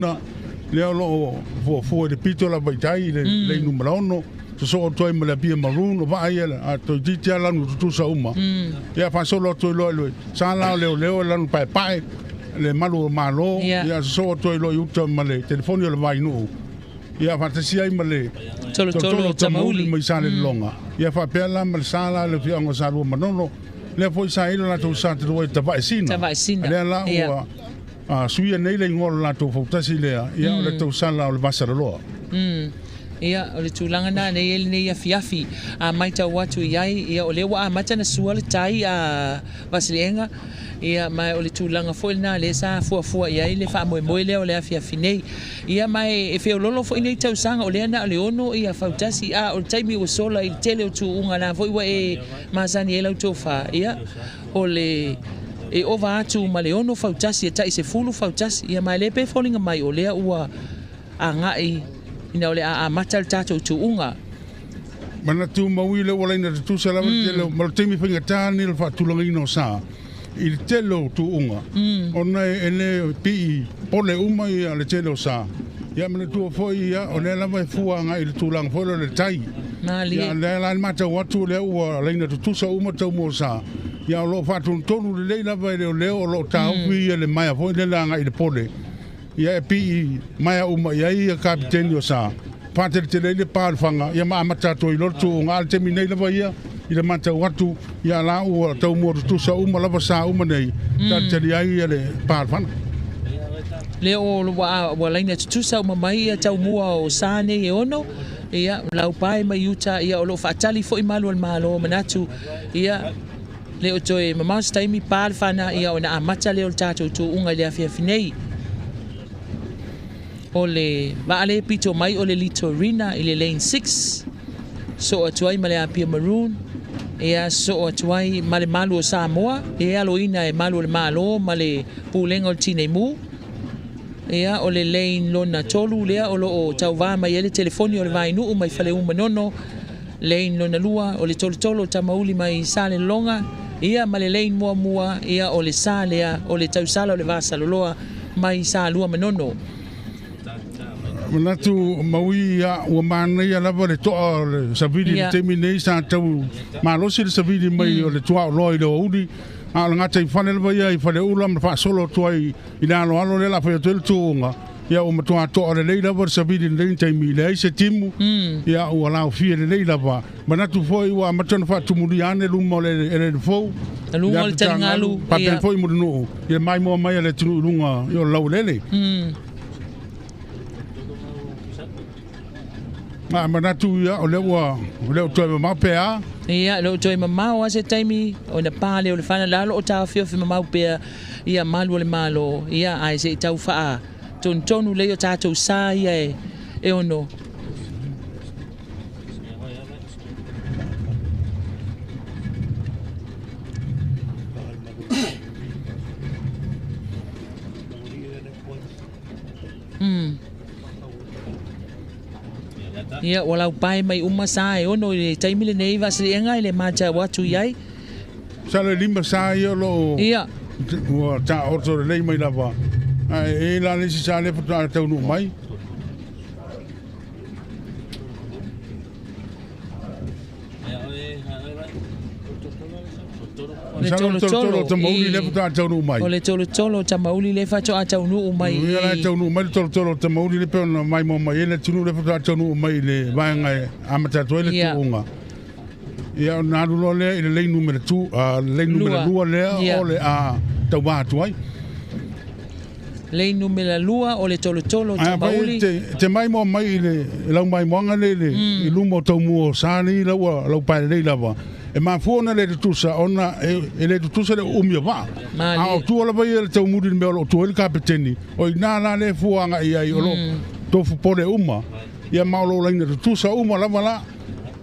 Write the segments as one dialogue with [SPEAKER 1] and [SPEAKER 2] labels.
[SPEAKER 1] na leo lo fo de pito la baitai le numero 1 so to me la pia maroon va ia to ditia la no tu sa uma ya fa solo to lo sa la leo la no pai le malo ya so to lo yuto male telefono le vai no ya fantasia i male
[SPEAKER 2] tolo tamauli
[SPEAKER 1] mai sa le longa ya fa pela mal sala le fia ngo sa lo manono le foi sa ilo la to sa to ta vai sina le la o suia nei le ngol la to Fautasi le ya le to sala le basara lo
[SPEAKER 2] ia o le tūlanga nā nei ele nei afiafi a mai tau watu iai ia o le wa a mata na sua le tai a vasilienga ia mai o le tūlanga fo nā le sa fua iai le wha moe le o le afiafi nei ia mai e feo lolo fo nei tausanga o le ana o le ono ia Fautasi a o le taimi o sola i tele o tuunga nā fo iwa e mazani e lau tofa ia o le e ova atu ma le ono Fautasi e tai se fulu Fautasi ia mai le pe folinga mai o lea ua a ngai ina ole a matal tato tuunga
[SPEAKER 1] mana tu mawile wala ina tu sala tele mal temi finga tani le fatulanga ino sa il telo tuunga ona ele pi pole uma ia le telo sa ya mana tu foi ya ona la vai fuanga il tulang fo le tai ya la mata watu le wa le ina tu sa uma tau mo sa ya lo fatu tonu le la vai le lo tau vi le mai fo le la ngai le pole ia pi mai uma ia kapiteni o sa pater tele le parfanga ia ma mata to ilo tu ngal te minei la ia ila mata watu ia la o tau mo tu sa uma la sa uma nei ta tele ai le parfanga
[SPEAKER 2] le o wa laina tu sa uma mai ia tau mua o sa ne e ono ia lau pai mai uta ia o lo fatali fo i malo manatu ia le o toi mama stai mi parfana ia ona amata le o tato tu unga le afia finei o le vaale pito mai o le litorina i le lane 6 so atuai ma le apia maroon ea so atuai ma le malu o Samoa e aloina e malu o le malo ma le pulenga o le tineimu ea o le lane lona tolu lea o lo o tauva mai ele telefoni o le vainu o mai fale umanono lane lona lua o le tolotolo tamauli mai sale longa ia ma le lane mua ia o le salea o le tausala o le vasaloloa mai sa lua manono
[SPEAKER 1] manatu maui ya o mana ya la vole to savidi terminei sa tau malosi le savidi mai o le tua loi do udi a nga tai fanel vai ai fale ula ma fa solo toi ina lo alo le la fa tel tuunga ya o matua to le leila vor savidi le tai mi le se timu ya o la fi le leila va manatu foi wa matona fa tumuri ane lu mo le fo
[SPEAKER 2] lu mo le tangalu
[SPEAKER 1] pa pe foi mo no ye mai mo mai le tru lunga yo lau lele manatu ia o leo toi mama pea
[SPEAKER 2] ia leo toi mama o se taimi o na pale o le fana lalo o tau fio mama pea ia malu le malo ia ai se tau fa tonu leo tato sa ia e ono ia wala pai mai uma sa e ono le taimi le nei vasilienga le mata watu iai
[SPEAKER 1] sale lima sa ia lo
[SPEAKER 2] ia
[SPEAKER 1] o ta orto le mai lava e la le si sale puta tau no mai
[SPEAKER 2] le tolo
[SPEAKER 1] tamauli le puta tau no mai
[SPEAKER 2] o le tolo tamauli le fato a tau no mai
[SPEAKER 1] ia la tau no mai tolo tamauli le pe mai mo mai le tunu le puta tau no mai le vanga amata toile tuunga ia na lo le le numero 2 le numero 2 le o le a tau ba tuai
[SPEAKER 2] le numero lua o le tolo tamauli
[SPEAKER 1] te mai mo mai le lau mai moanga le i lumo tau muo sani lau pa le lava e ma fona le tusa ona e le tusa le umia va a o tu la vai le tau muri me o tu le kapiteni o ina le fuanga ia i o lo tofu pole uma ia ma lo la tusa uma la vala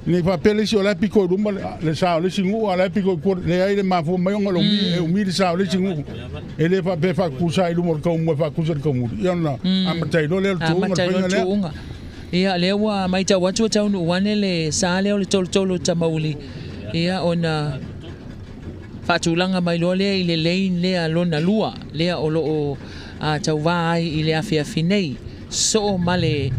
[SPEAKER 1] ni fa pele si o la piko uma le sa le singu ala piko le ai le ma fo mai o lo mi le sa le singu e le fa pe fa kusa i lumo ko mo fa kusa ko mu ia na amatai lo le tu
[SPEAKER 2] ia le wa mai tau watu tau no wane le sa le o le tolo tamauli ia ona fatulanga mai lo le i le lane le alona lua le o lo tau vai I le afiafi nei so male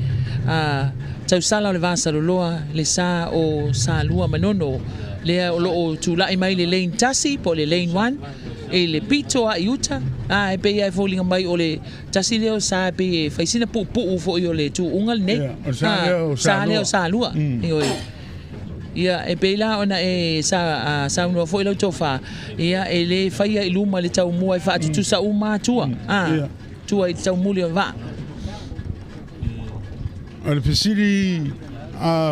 [SPEAKER 2] tausala o le vasaloloa le sa o sa lua manono le o loo tula'i mai le lane tasi po le lane 1 e le pito a iuta e pe ia folinga mai o le tasi leo sa pe e faisina pu'u fo I o le tu'unga le nei sa leo sa lua ia e pe la ona e sa unua fo I lau tofa ia e le faia I luma le tau mua I whaatutu sa uma tua tua I tau muli o va
[SPEAKER 1] Ale pesiri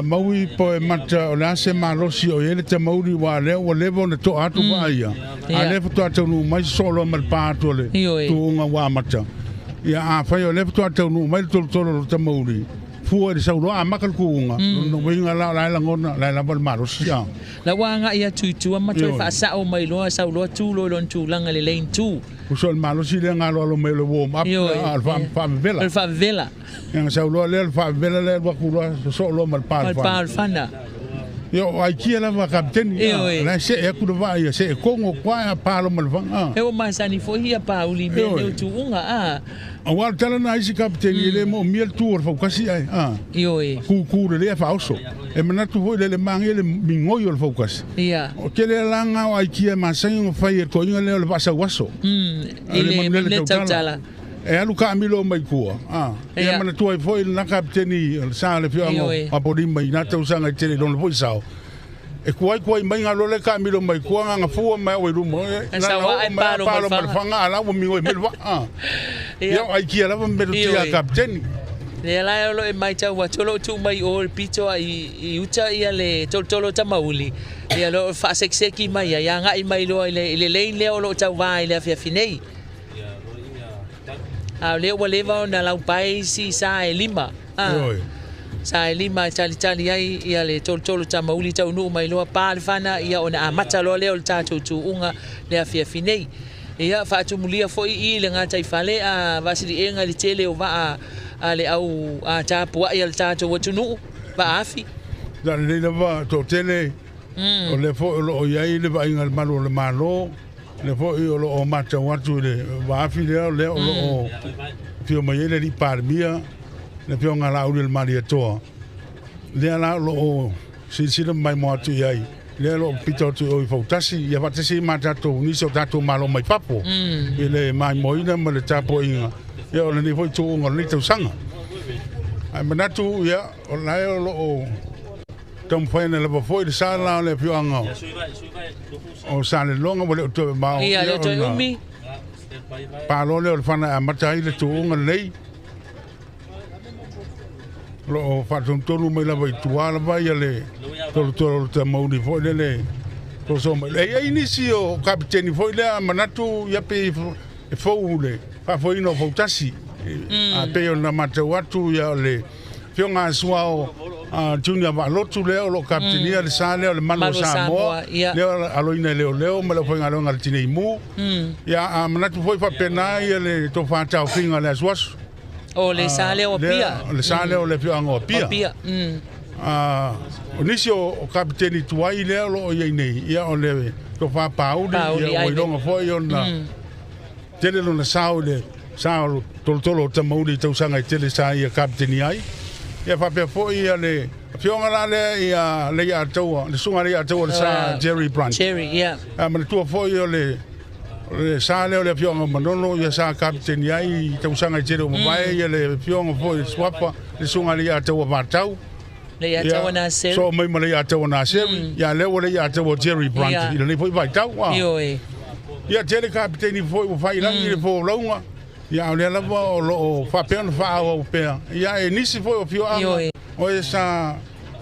[SPEAKER 1] maui po e mata o le ase malosi o ele te mauri wa leo o levo na to atu wa ia. A levo to atu nu mai solo mal pa atu le tu unga wa mata. Ia a fai o levo to atu nu mai tolo te mauri. Fua de sau a makal ku unga. No winga la ngona la bal malosi ya.
[SPEAKER 2] La wanga ia tuitua mata fa sa o mai loa sau loa tu lo lon tu langa le lane 2.
[SPEAKER 1] Kusol malosi le ngalo lo mai lo warm up fa vela.
[SPEAKER 2] Fa vela.
[SPEAKER 1] Yang sau lo le fa vela le wa ku lo so lo mal pa.
[SPEAKER 2] Mal pa fana.
[SPEAKER 1] Yo ai kia la wa kapten. La se e ku va ia se ko ngo kwa pa lo mal fa.
[SPEAKER 2] E o masani fo hia pa uli me le tu unga
[SPEAKER 1] Awal tala na isi kapten ile mo miel tour Fautasi ai ku le fa oso e manatu foi le mangi le mingoyo le Fautasi o kele langa o ai kia masai o fai ko inga le pasa waso
[SPEAKER 2] ile le tala
[SPEAKER 1] e alu ka milo mai kua e manatu ai foi na kapten I sa le fiongo a podi mai na Tausaga tele don foi sao e kuai mai ngalo le ka milo mai kua nga fua mai o rumo
[SPEAKER 2] sa wa ai palo
[SPEAKER 1] mal fanga ala o mingoy melwa Yo ai kia lava me tia kapten.
[SPEAKER 2] Le la lo e mai tau wa tolo tu mai o pito I uta ia le tolo tamauli. Ia lo fa sekseki mai ia nga I mai lo le le lo tau vai le fia finei. Le wa leva na lau pai si sa e lima. Sa e lima tali ai ia le tolo tamauli tau nu mai lo pa le fana ia ona amata lo le o tatu tu unga le fia finei. Ia faatumulia foi I le ngata I fale a vasili enga le tele o va a le au a tapua I al tato watunu va afi
[SPEAKER 1] da le va to tele o le fo o ia le va ingal malo le malo le fo o lo mata watu le va afi le o fio mai le parmia le fio ngala o le maria to le la lo si mai mo atu ia le lo pito tu o Fautasi ia Fautasi mata to ni so tato malo mai papo ile mai moina ma le tapo inga ia o ni foi tu ngol ni Tausaga ai manatu ia o lai o tom foi na le foi de sala le pianga o sale longa o to ma
[SPEAKER 2] ia le to umi
[SPEAKER 1] pa lo le fana mata ile tu ngol nei lo fa tonu mai la vai tuala vai le tolo te mauni foi le to so mai e inicio kapiteni foi le manatu ia pe fo le fa foi no Fautasi a pe na mata watu ia le fionga suao junior va lotu le lo kapiteni le sale le mano Samoa le aloina leo ma le foi ngalo ngal tini mu ia manatu foi fa pena ia le to fa tau finga le suas
[SPEAKER 2] o le sale o pia
[SPEAKER 1] le sale o le fionga o pia o nisi o kapiteni tuai le lo ia nei ia o le to fa pauli ia o longa foi ona tele lo na sao tolo te mauri Tausaga tele sa ia kapiteni ai ia fa pe foi ia le fionga la le ia tau le sunga ia tau sa Jerry Branch
[SPEAKER 2] ia
[SPEAKER 1] ma tu foi o le sa le fionga manono ia sa kapiteni ai Tausaga tele o mai ia le fionga foi swapa le sunga ia tau matau
[SPEAKER 2] le ia tau na sel
[SPEAKER 1] so mai ma le ia tau na sel ia le o le ia tau Jerry Branch ile le foi vai tau ia tele kapiteni foi o fai langi le fo longa ia le la o lo fa pen fa o pe ia e nisi foi o fio o esa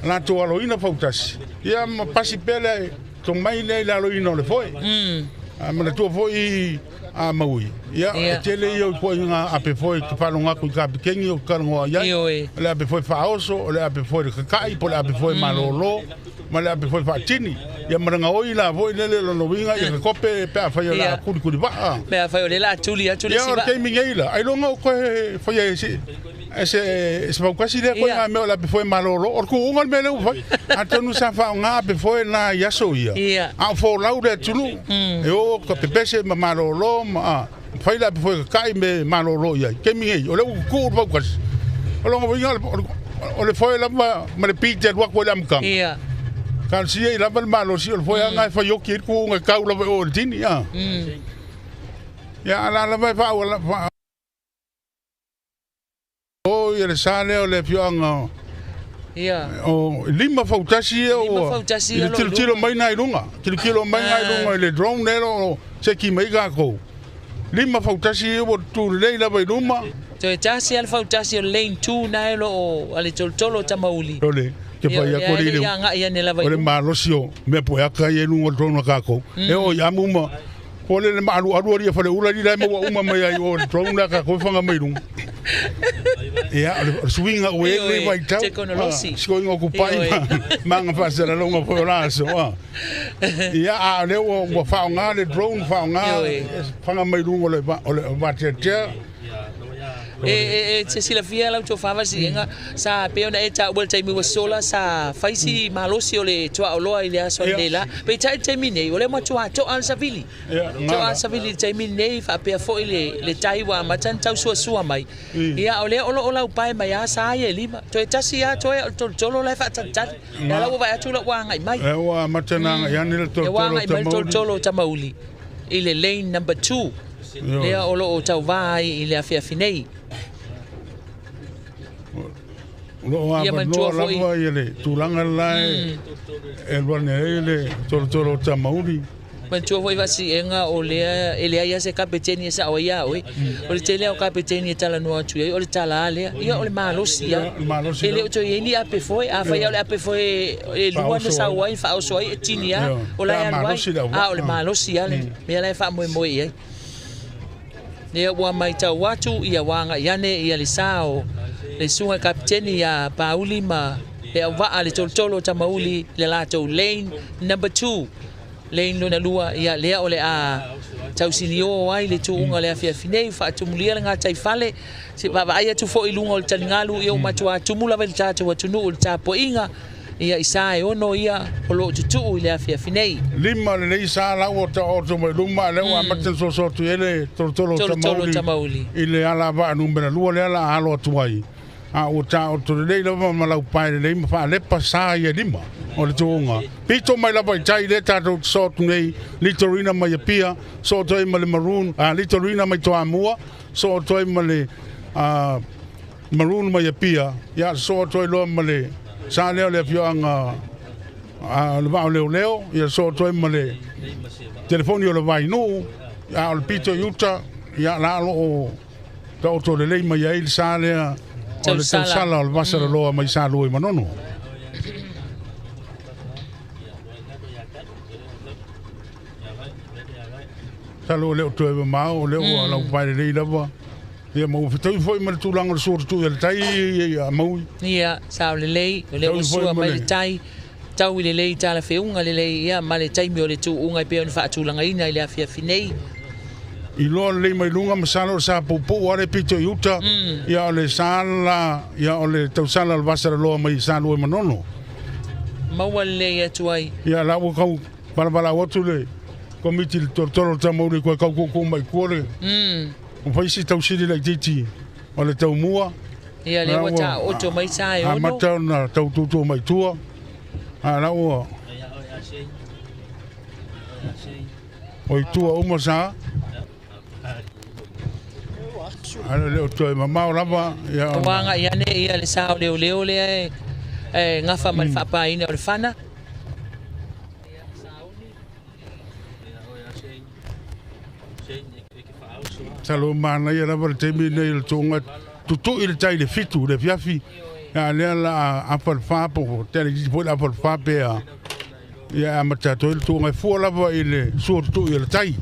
[SPEAKER 1] la to aloina Fautasi ia ma pasi pele to mai le la aloina le foi ma to foi a maui ia tele io foi nga ape foi que falo nga ku kapiteni o kango ia le ape foi fa oso le ape foi kai po le ape foi malolo ma le ape foi fa tini ia maranga oi la voi le no winga ia kope pe fa ia kuri ba
[SPEAKER 2] pe fa ia la tuli
[SPEAKER 1] siba ia ke mingeila ai lo ngo ko foi ese Fautasi le ko nga me la pe foi malolo or ku ngol me le foi atonu sa fa nga pe foi na ia so ia a fo laude tulu e o ko pe pese malolo ma fai la foi kai me malolo ia ke mi o le ku ba kas o lo ngai o le foi la ma le pite wa ko lam kan
[SPEAKER 2] ia
[SPEAKER 1] kan si la malo si o foi ngai fa yo ki ku ngai ka la o tini ya ya la vai fa o ia sale o le fianga
[SPEAKER 2] ia
[SPEAKER 1] o lima fautasi o tilo mai nai lunga kilo mai ngai lunga le drone nero se ki mai ga ko lima fautasi o tu le la vai luma
[SPEAKER 2] Tu'Atasi al Fautasi o lane 2 na lo o ale toltolo tamauli
[SPEAKER 1] ole ke pa ya ko le
[SPEAKER 2] ia nga ia ne la vai
[SPEAKER 1] ole malosio me po ya ka ye lunga drone ka ko e o ya muma ole le malu alu ri fa le ula ri la mo uma mai ai o drone ka ko fanga mai lunga ia swinga we le vai tau sko ngo ku pai manga fa se la longa po la so ia a le o fa nga le drone fa nga fanga mai lunga le ba te
[SPEAKER 2] se sila fia la to fava singa sa peona eta wel tai mi sola sa faisi malosi ole to olo ile so dela pe tai mi nei ole ma to al savili to al savili tai mi nei fa pe fo ile le tai wa matan tau su mai ia ole ola pai mai ya sa ye lima Tu'Atasi ya to lo le fa tat ya la wa tu lo wa ngai mai
[SPEAKER 1] wa matana ya ni
[SPEAKER 2] to tamauli ile lane number 2 lea olo o tau vai ile afia finei
[SPEAKER 1] lo ava no lava ile tulanga lai el banele toro tamauri
[SPEAKER 2] Mantua foi vasi enga o lea ele ia se kapiteni sa o ia oi o le tele o kapiteni tala no atu o le tala ale ia o le malosia ele o to yeni ape foi a fa ia o le ape foi e lua no sa wai fa o so e tinia o la ia wai a o le malosia le me la fa mo ia ne wa mai tau watu ia wanga iane ia le sao le sunga kapiteni ya Pauli ma le va ale toltolo tamauli le lato lane number 2 lane lona lua ia lea ole a tausinio ai le tuunga le afia finei fa tumulia nga tai fale se baba ia tu fo ilunga o talingalu ia matua tumula vel tatu watunu o tapo inga ia isa e ono ia o lo tutu ile afia finei
[SPEAKER 1] lima le isa la o to mo luma le wa maten so tu ele tolo tamauli ile ala va numero lua le ala alo tuai a o to le lo ma la pai le ma fa le pasa ia lima o le tuunga pito mai la pai tai le tato so tu nei litorina mai pia so to mai maroon litorina mai to amua so to mai maroon mai pia ya so to lo mai sa le fianga le va leo ya so to mai telefonio le vai no ya o pito yuta ya la o to le mai il sale o le sala o va ser lo mai sa lo manono talo le to e ma o le o la pai le lava ia mo fitai foi ma tu langa so tu le tai ia mo
[SPEAKER 2] ia sa le o sua mai le tai tau le tala feunga le ia ma le tai mi o le tu unga pe on fa tu langa ina ile afia finei
[SPEAKER 1] i lo le mai lunga masalo sa popo o le pito yuta ia le sala ia o le tau sala al vasara lo mai sa lo manono
[SPEAKER 2] mau le ia tuai
[SPEAKER 1] ia la o kau bala o tu le komiti toro tamauri ko kau mai kore o fai si tau siri la titi o le tau mua
[SPEAKER 2] ia le wata o to mai sa e ono
[SPEAKER 1] mata na tau tutu mai tua la o oi tua uma sa ala le to e mama o lava ia
[SPEAKER 2] wanga ia ne ia le sa le le ngafa mal fa pa ina o fana
[SPEAKER 1] talo mana ia la vale temi nei le tonga tutu il tai le fitu le fiafi ya le la apal fa po tele di po apal fa pe ya mata to il tonga fu la va ile so tu il tai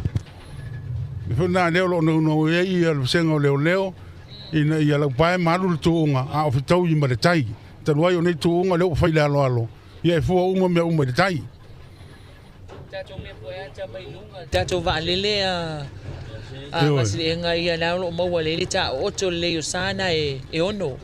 [SPEAKER 1] fo na le lo no ia il sengo leo ina ia la pai malu le tonga a o tau i ma le tai talo ai o nei tonga le o fai la lo ia fu o me le tai
[SPEAKER 2] tato me poeta mai lunga tato va lele masili enga ia na lo mo wale le ta oto le sana e ono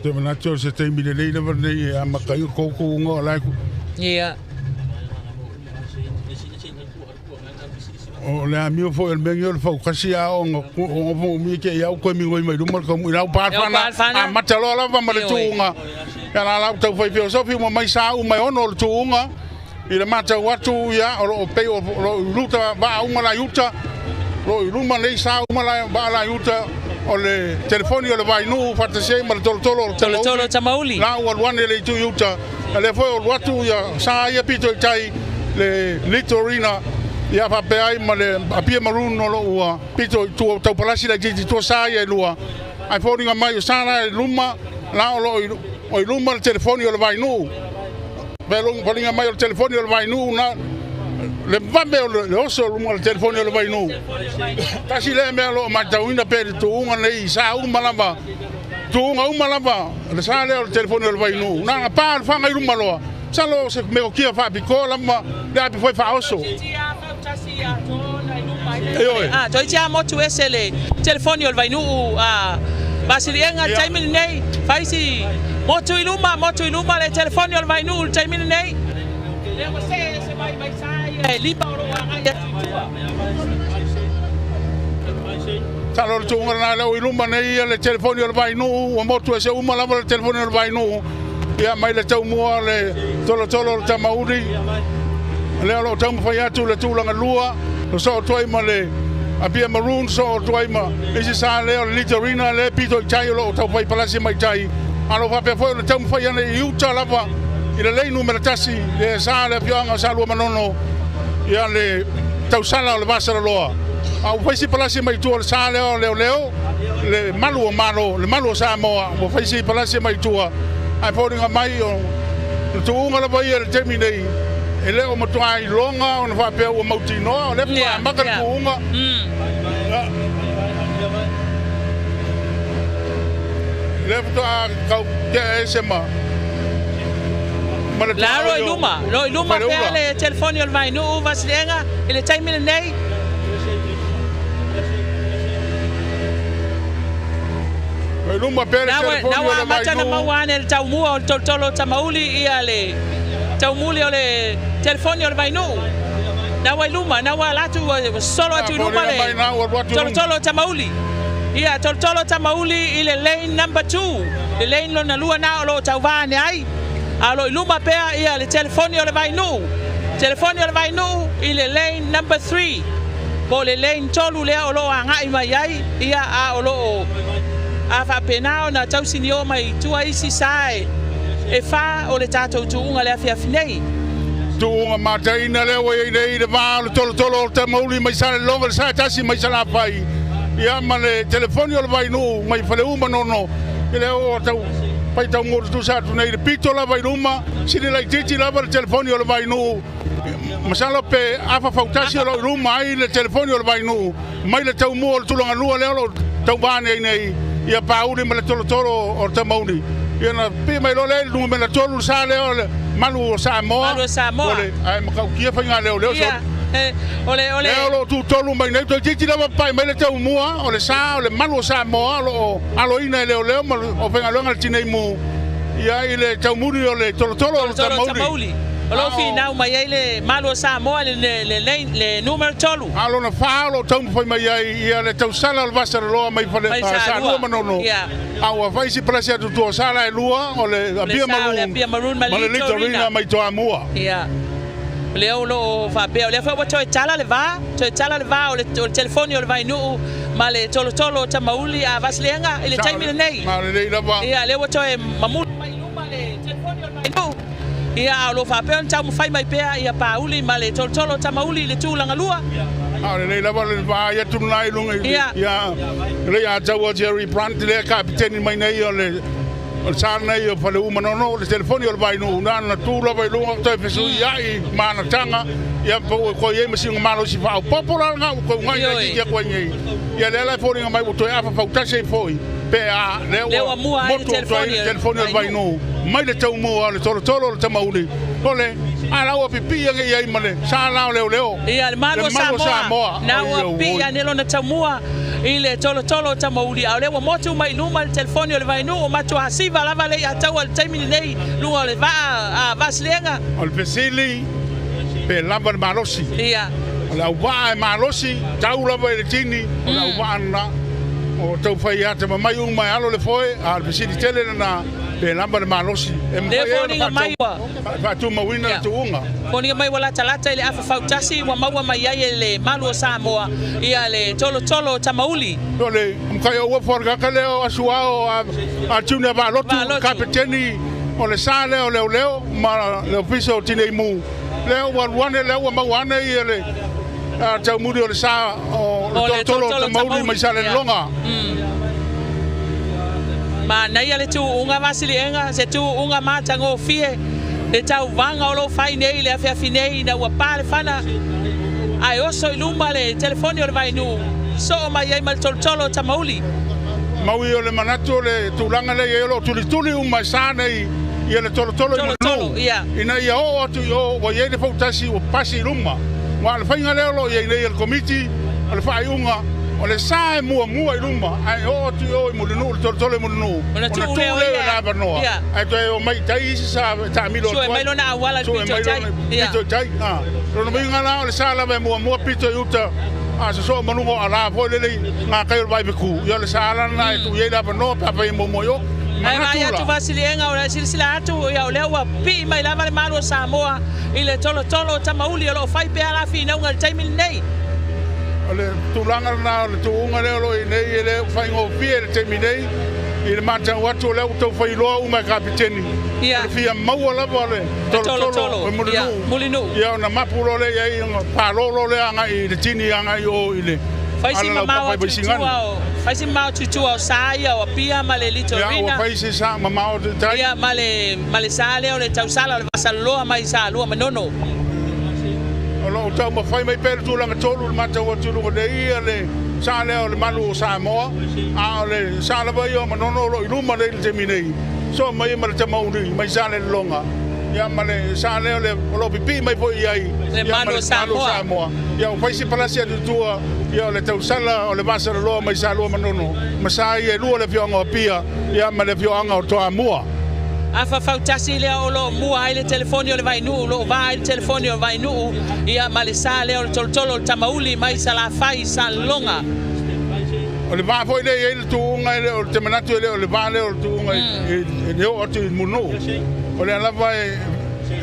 [SPEAKER 1] Te mana tō se te mire leila nei a makai o kōkō unga o laiku.
[SPEAKER 2] Ia.
[SPEAKER 1] O le amio fo el mengi o le Fautasi a o ngo mi ke ia ko mi ngoi mai rumar ko ina parfana a matalo la va male tuunga ya la tau fai filosofi mo mai sa u mai ono le tuunga i le mata watu ya o pe o luta va uma la yuta lo luma nei sa uma la ba la yuta o le telefoni o le vai nu Fautasi ma tolo
[SPEAKER 2] tamauli
[SPEAKER 1] la o wane le tu yuta le fo o watu ya sa ia pito tai le litorina ia fa pe ai ma le apia marun no lo pito tu Taupalasi la jiji tu sa ia lua ai foringa mai sana luma la o luma le telefoni o le vai nu belong foringa mai o telefoni o le vai nu na le vambe o le oso luma le telefoni o le vai nu kasi le me lo ma tauina pe tu unga nei sa uma lava tu unga lava le sa le o telefoni o le vai nu na pa fa ngai luma lo salo se me o kia fa pikola ma le api foi fa oso
[SPEAKER 2] toi tia motu esele telefoni ol vainu basilienga taimini nei faisi motu iluma le telefoni ol vainu taimini nei le se mai sai lipa ro nga
[SPEAKER 1] salo le tunga na le iluma nei le telefoni ol vainu o motu ese uma la le telefoni ol vainu ia mai le tau mua le tolo le tamauri le alo tamu fai atu le tūlanga lua so toi ma le apia maroon so toi ma isi sa le litorina le pito tai lo tau fai Palasi mai tai alo fa pe foi le tamu fai ana i uta lava i le lei numero tasi le sa le pianga sa lua manono ia le tausala o le vasara loa au fai si Palasi mai tu le sa leo le malu o malo le malu o Samoa o fai si Palasi mai tua ai fōringa mai o le tuunga la vai le terminei ele o motuai longa o na whapea o mautino o le pua maka le tuunga le puta kau kia e sema
[SPEAKER 2] la lo iluma pea le telefoni o le vai nu vasilienga ele taimina nei Nawa matana mawane le taumua o tolo tamauli ia le taumuli o le telefoni o le vainu. Nawa iluma, nawa latu solo atu iluma le tolo tamauli. Ia tolo tamauli i le lane number 2. Le lane lo na lua na o lo tauvane ai. Alo iluma pea ia le telefoni o le vainu. Telefoni o le vainu i le lane number 3. Po le lane tolu lea o lo angai mai ai. Ia a o lo a fa penao na tausini o mai tua isi sae e fa o le tatou tuunga le afiafinei
[SPEAKER 1] tuunga mataina le wai nei le va le tolo te mauli mai sale longa le sa tasi mai sala pai ia ma le telefoni o le vai nu mai fale uma nono ile o tau pai tau ngor tu sa tu nei le pito la vai numa sile lai titi la le telefoni o le vai nu masala pe afa Fautasi o le ruma ai le telefoni o le vai nu mai le tau mo le tulanga lua le o tau bane nei ia pauli ma le tolo o tamauni ia na pe mai lo le nu me le tolo sa le o le malu Samoa ole ai ma kau kia fa ngale ole
[SPEAKER 2] ole
[SPEAKER 1] lo tu tolo mai nei to titi la pai mai le tau mua ole sa ole malu Samoa lo alo ina le ole o fa ngalo ngal tinei mu ia ile tau muri ole tolo o tamauli
[SPEAKER 2] Olo fina mai ai le malu Samoa le numero tolu.
[SPEAKER 1] Alo na falo tau foi mai ai ia le tausala le vasara loa mai fale sa lua manono. Au vai si Palasi tu sala e lua o le apia marun ma le litorina mai toa mua.
[SPEAKER 2] Ia. Le olo fa be le fa to tala le va o le telefoni o le vai nu ma le tolo tamauli a vaslenga ile taimina nei.
[SPEAKER 1] Ma le nei lava.
[SPEAKER 2] Ia le to e mamul mai luma le telefoni o le vai nu. Ia lo fa pe tau fai mai pea ia pauli ma le tolo tamauli le tulanga lua.
[SPEAKER 1] Ale le lava le va ia tu nai lunga ia le ia tau Jerry Brandt le kapiteni mai nei o le sana ia fa le uma no le telefoni o le vai nu na tu la vai lunga to fesu ia i mana tanga ia ko ye masi ngalo si fa popular nga ko ngai ia ko ngai ia le foni mai to ia fa Fautasi foi pe a le telefoni o le vai nu mai le tau mua le tolo le tamauli ole ala o pipi nge ia male sa la leo
[SPEAKER 2] ia le malo Samoa na o pi anelo na tau mua i le tolo tamauli a le wa motu mai luma le telefoni o le vainu o matu hasiva lava le atau al taimini nei lunga le va vaslenga
[SPEAKER 1] o le pesili pe lava le malosi
[SPEAKER 2] ia
[SPEAKER 1] la wa malosi tau lava le tini o la wa na o tau fai ate mai mai alo le foi al pesili tele na pe lava le malosi
[SPEAKER 2] e mai mai
[SPEAKER 1] fa tu mawina tu unga
[SPEAKER 2] Koni mai wala talata ile afa Fautasi wa maua mai ai le malu o Samoa ia le tolo tamauli.
[SPEAKER 1] Ole mkai o forga kale o asuao a tuna ba lotu kapiteni o le sale o leo ma le ofiso tine mu. Leo wane leo ma wane ile a tau muri o le sa o tolo tamauli mai sale longa.
[SPEAKER 2] Ma nei ale tu unga vasilienga se tu unga matango fie le tau vanga o lo fai nei le afi nei na ua pale fana ai oso i luma le telefoni o le vainu so mai ai mal tolo tamauli
[SPEAKER 1] maui o le manatu le tulanga le yelo tuli uma sana i le tolo
[SPEAKER 2] ia
[SPEAKER 1] ina ia o atu yo wa ye le Fautasi o pasi luma wa le fainga le lo ye le komiti o le fai unga o le sa mua i luma ai o atu yo i mulinu tolo mulinu
[SPEAKER 2] ona tu le
[SPEAKER 1] la banoa ai to o mai tai sa ta milo
[SPEAKER 2] so mai lona awala pito
[SPEAKER 1] tai no me ngala o le sa la mua pito yuta a so manungo ala fo le nga kai vai beku yo le sa la na tu ye la banoa pa pa mo yo
[SPEAKER 2] ai ya tu vasilienga o silsila atu ya le wa pi mai lava le malu Samoa ile tolo tamauli o lo fai pe ala fi na ngal taimi nei
[SPEAKER 1] ole tulanga na le tuunga le lo nei le fai ngo pie le terminei il mata watu le to fai lo uma kapiteni
[SPEAKER 2] ia
[SPEAKER 1] fia mau la vole tolo
[SPEAKER 2] mulinu
[SPEAKER 1] ia na mapulo le ia pa lo le anga i le tini anga i ile
[SPEAKER 2] faisi mama tutu o saia o pia male litorina
[SPEAKER 1] ia faisi sa mama o tai
[SPEAKER 2] ia male sale o le Tausaga le vasaloa mai sa lua manono
[SPEAKER 1] lo tau ma fai mai per tu langa tolu mata o tu lo dei le sale o le malu o Samoa a le sale ba yo manono lo iluma le terminei so mai ma te mauni mai sale longa ya male sale le lo pipi mai foi ai
[SPEAKER 2] le malu Samoa
[SPEAKER 1] ya fai si palasia tu tua ya le Tausaga o le basara lo mai sale manono masai e lu le fionga pia ya male fionga o to amua
[SPEAKER 2] afa Fautasi le o lo mua ai le telefoni o le vainu lo vai le telefoni o vainu ia male sale o tolo tamauli mai sala fai salonga
[SPEAKER 1] o le va foi le il tu unga o te manatu le o le vale o tu unga e o tu muno o le lava e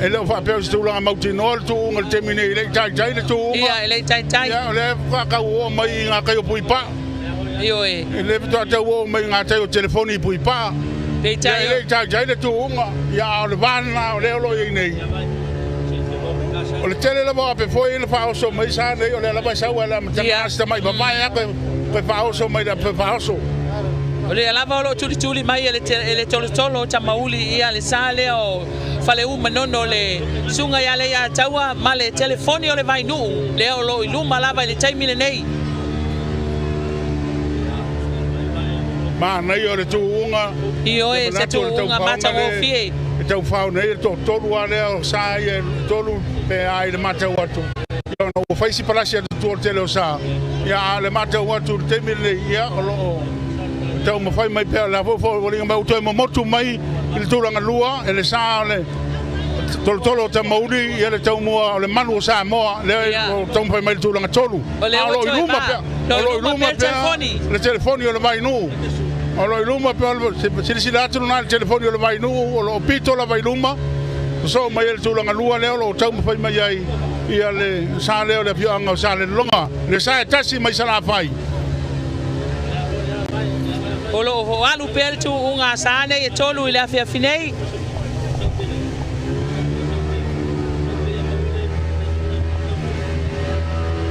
[SPEAKER 1] le fa pe stu la mauti no tu unga te mine le tai le tu
[SPEAKER 2] ia le tai
[SPEAKER 1] ia le ka o mai nga ka o puipa
[SPEAKER 2] io e
[SPEAKER 1] le to o mai nga tai o telefoni puipa le tai le tu unga ia o le vana o le lo nei o le tele la va pe foi le fa o so mai sa nei o le la ba sa wala ma mai ba mai pe fa o so mai da pe fa o so
[SPEAKER 2] o le lava lo tuli mai ele tolo tamauli ia le sale o fale manono le sunga ia le ia taua ma le telefoni o le vainu le o lo iluma lava le taimi le nei
[SPEAKER 1] ma nei o le tu unga
[SPEAKER 2] io e se tu unga mata o fie
[SPEAKER 1] tau fau nei to tolu ale o sai e tolu pe ai le mata watu yo no fai si palasia tu tele o sa ya le mata watu te mile ya o tau mo fai mai pe la fo ringa mai to mo motu mai il tu langa lua e le sa le tolo te mauri ia le tau mo le manu o Samoa le tau fai mai tu langa tolu
[SPEAKER 2] o iluma pe
[SPEAKER 1] le telefoni o le vai nu o lo iluma pe si la tu na telefoni o le vai nu o lo pito la vai luma so mai el tu langa lua le o tau mo fai mai ai ia le sa le o le pianga sa le longa le sa tasi mai sala fai
[SPEAKER 2] o lo ho alu pel tu unga sane e tolu ile afia finei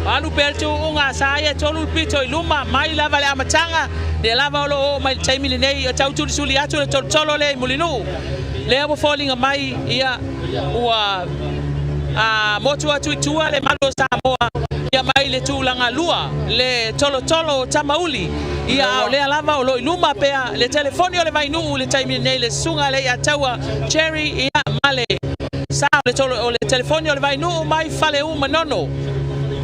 [SPEAKER 2] alu pel tu unga saia tolu pito iluma mai lava le amatanga le lava lo mai taimi nei o tau tu suli atu le tolo le mulinu le abo falling mai ia ua motu atu tua le malo Samoa ia mai le tulanga lua le tolo tamauli ia le lava o lo iluma pea le telefoni o le vainu le taimi nei le sunga le ia taua cherry ia male sa le telefoni o le vainu mai fale manono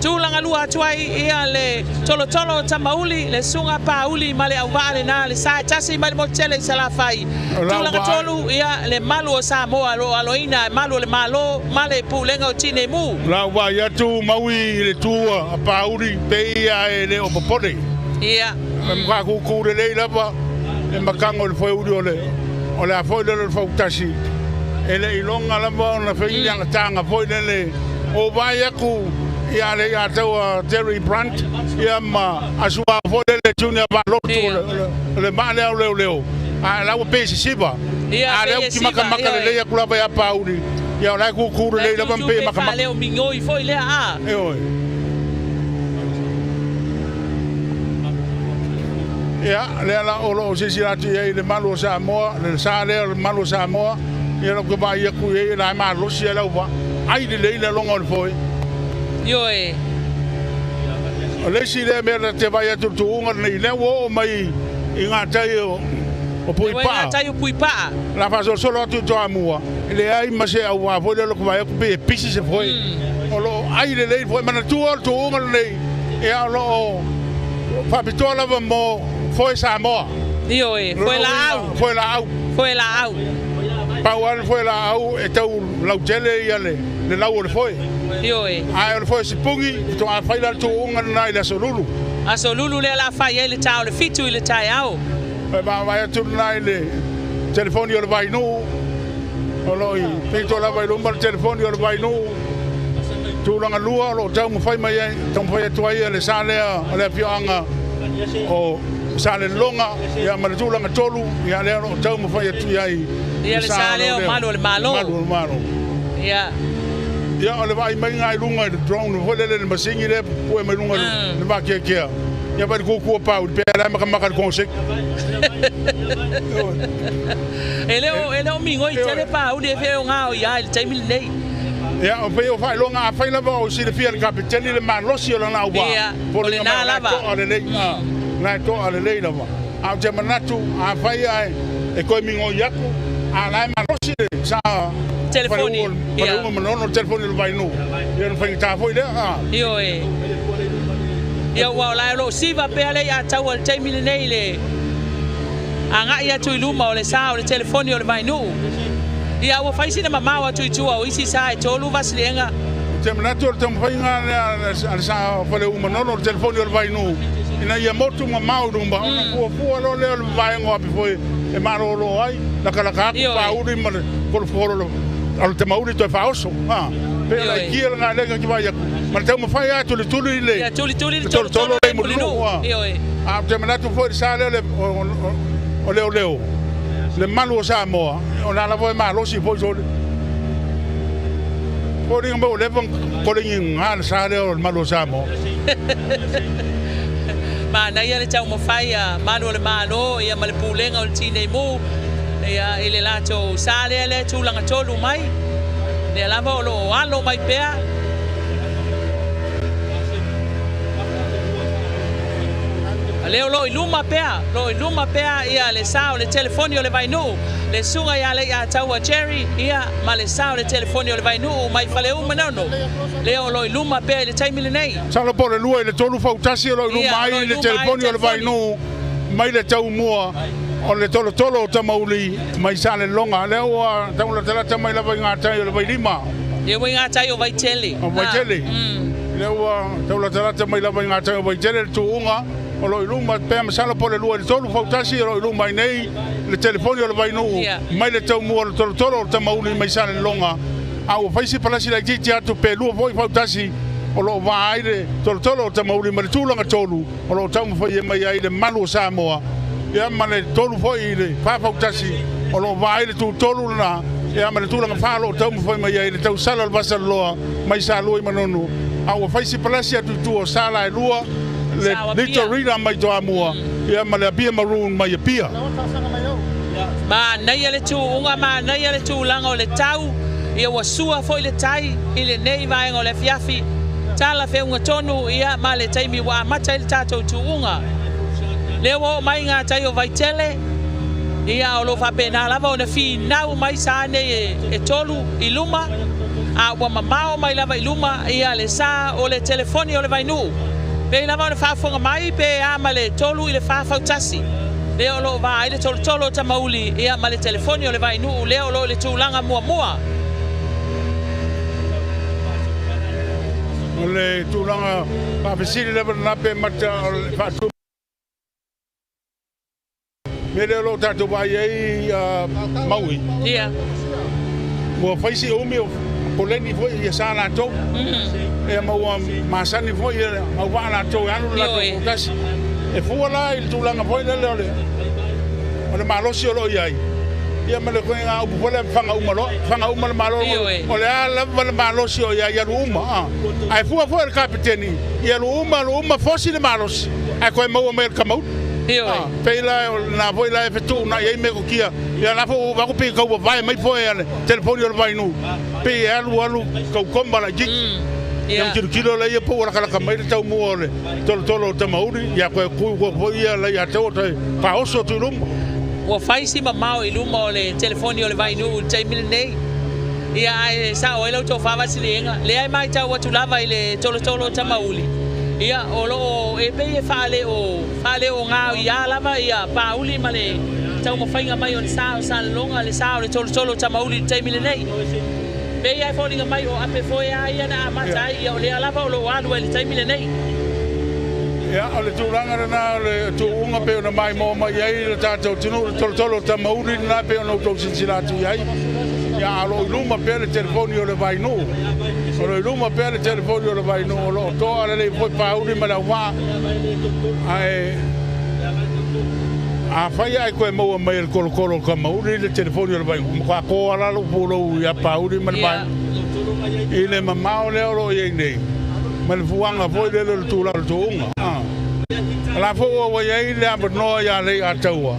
[SPEAKER 2] Tūlanga lua atuai ia le tolo tamauli le sunga pauli ma le auvale na le sa tasi ma le motele salafai. Tūlanga tolu ia le malu o Samoa lo aloina malu le malo ma le pulenga o tine mu.
[SPEAKER 1] La wa ya tu maui le tua pauli pe ia e le opopole.
[SPEAKER 2] Ia.
[SPEAKER 1] Mga kukure le lava e makango le foi uri o le a foi le fautasi. Ele ilonga lava na fei yang tanga foi le o vai aku ia le ia tau Terry Brandt ia ma asua foi le junior ba lotu le ma leo a la o pesi siba a le ki maka le ia kula ba ya pauri ia la kukure le lava pe maka
[SPEAKER 2] leo mingoi foi le a
[SPEAKER 1] ia le la o se sirati le malo Samoa le sa le malo Samoa ia ko ba ia ku ia la ma lo sia la wa ai le longa o foi
[SPEAKER 2] yo e
[SPEAKER 1] le si le me te vai tu unga nei le wo mai inga tai o
[SPEAKER 2] puipa
[SPEAKER 1] la fa solo tu to amua le ai ma se au wa foi le ko vai ku pe pisi se foi o lo ai le foi mana tu unga nei e a lo fa pitola mo foi Samoa
[SPEAKER 2] yo e foi la au
[SPEAKER 1] Paual foi la au e tau lau tele ia le lau le foi.
[SPEAKER 2] Yo e.
[SPEAKER 1] Ai le foi se pungi to a fai la tu unga na ile solulu.
[SPEAKER 2] A solulu le la fai ele tau le fitu ile tai au.
[SPEAKER 1] Ba vai tu na ile telefoni o vai no. Oloi, pito la vai lumba telefoni o vai no. Tu langa lua lo tau mo fai mai tau fai tu ai le sale le pianga o sale longa ia ma tu langa tolu ia le tau mo fai tu ai.
[SPEAKER 2] Ia le sale o malo. Ia.
[SPEAKER 1] Ia ole vai mai ngai lunga de drone ho le masingi le po mai lunga le va ke. Ia ba ku pa u pe la maka konsek.
[SPEAKER 2] Ele o mingo i tele pa u de fe nga o ia le taimi nei.
[SPEAKER 1] Ia o pe o fai longa fai la o si le fier kapiteni le malosi o na wa.
[SPEAKER 2] Por le na lava.
[SPEAKER 1] Na to ale le lava. A te manatu a fai ai e ko mingo yaku a la malosi sa
[SPEAKER 2] telefoni.
[SPEAKER 1] Ia. No telefoni vai no. Ia no fai ta foi le.
[SPEAKER 2] Io e. Ia wa la lo siva pe ale ya tau al taimi nei le. Anga ia tu luma o le sa o le telefoni o le vai no. Ia wa fai sina mama wa tu o isi sa e tolu vaslenga.
[SPEAKER 1] Te manatu te fai nga sa fa le uma no telefoni o le vai no. Ina ia motu mamau rumba ona fu lo le vai ngo api foi e maro lo ai la kala ka pa uri ma ko foro al te mauri to faoso pe la kia nga le ki vai ma te mo fai atu le tulu ile
[SPEAKER 2] ya tulu
[SPEAKER 1] le mulino a te manatu foi sa le o le malu Samoa ona la voi malo si foi so ko ring mo le ko ring han sa le o malu Samoa
[SPEAKER 2] ma na ia le tau mawhai a manu le malo ia ma le pulenga o le tine mu ia ile lato sa le tūlanga tolu mai le lava o lo alo mai pea leo lo iluma pea ia le sa o le telefoni o le vainu le sunga ia le ia tau a Jerry ia ma le sa o le telefoni o le vainu mai fale umanono leo lo iluma pea le taimile nei
[SPEAKER 1] salo po le lua le tolu fautasi lo iluma ai le telefoni o le vainu mai le tau mua o le tolo o tamauli mai sa le longa leo tau la tala mai la vai ngata o le vai lima
[SPEAKER 2] ia vai ngata o vai tele
[SPEAKER 1] leo tau la tala mai la vai ngata o vai tele tu unga o lo iluma pe masala po le lua le tolu fautasi lo iluma nei le telefoni o le vai no mai le tau mua le tolo o tamauli mai sa le longa au faisi palasi la titi atu pe lua foi fautasi o lo vai le tolo o tamauli mai tulanga tolu o lo tau foi mai ai le malu Samoa ia ma le tolu foi le fa fautasi o lo vai le tolu na ia ma le tulanga fa lo tau foi mai ai le tau sala le vasaloa mai sa loi manonu au faisi palasi atu tu o sala e lua le Victorina mai to amua ia ma le pia maroon mai pia
[SPEAKER 2] ma nei le tu unga ma nei le tu langa o le tau ia wasua foi le tai ile nei vai ngo le fiafi tala fe unga tonu ia ma le taimi wa mata le tato tu unga le wo mai nga tai o vai tele ia o lo fa pena lava o na fi nau mai sa ne e tolu iluma a ua mamao mai lava i luma ia le sa o le telefoni o le vainu pe lava le faafoga mai pe a ma le tolu i le fautasi le o loo va ai le tolotolo tamauli ia ma le telefoni o le vainu le o loo le tulaga muamua
[SPEAKER 1] o le tulaga faafesili leva lana pe mata o le faatu me le o loo tatou vai ai maui
[SPEAKER 2] ia
[SPEAKER 1] ua faisi umi o poleni foi ia sa latou e maua masani foi ia maua latou anu latou fautasi e fua la i le tulaga foi lele o le malosi o loo iai ia ma le koe ngā upu pole whanga uma le malo o le a lava le malosi o ia lu uma ai fua le kapiteni ia lu uma fosi le malosi ai koe maua mai le kamau peila na voi la fetu na ia me ko kia ia la fo va ko pe ko vai mai foi ale telefoni o vai nu pe alu ko komba la jik ia kilo la ia po la kala mai tau mo le tolo tamauri ia ko ko ia la ia tau pa oso tu lum
[SPEAKER 2] ua faisi mamao i luma o le telefoni o le vainu taimile nei ia ai sa o ilo to fava silienga le ai mai tau atu lava i le tolo tamauli ia o lo e pe fale o nga ia lava ia pauli male tau mo fainga mai on sa longa le sa o le tolo tamauli taimile nei pe ai folinga mai o ape foi ai na mata ia o le lava o lo alu le taimile nei
[SPEAKER 1] ia o le tūranga na le tūunga pe ona mai mo mai ai le tātou tino tolo tamauri na pe ona tau sinsilatu iai ia alo iluma pe le telefoni o le vainu o le iluma pe le telefoni o le vainu o lo to ale le foi pauri ma la wa ai a fai ai koe maua mai le kolo kamauri le telefoni o le vainu kwa ko ala lo pulo ia pauri ma le vainu i le mamao le olo iei nei ma le fuanga foi le tūunga la fo wa ye le abno ya le ataua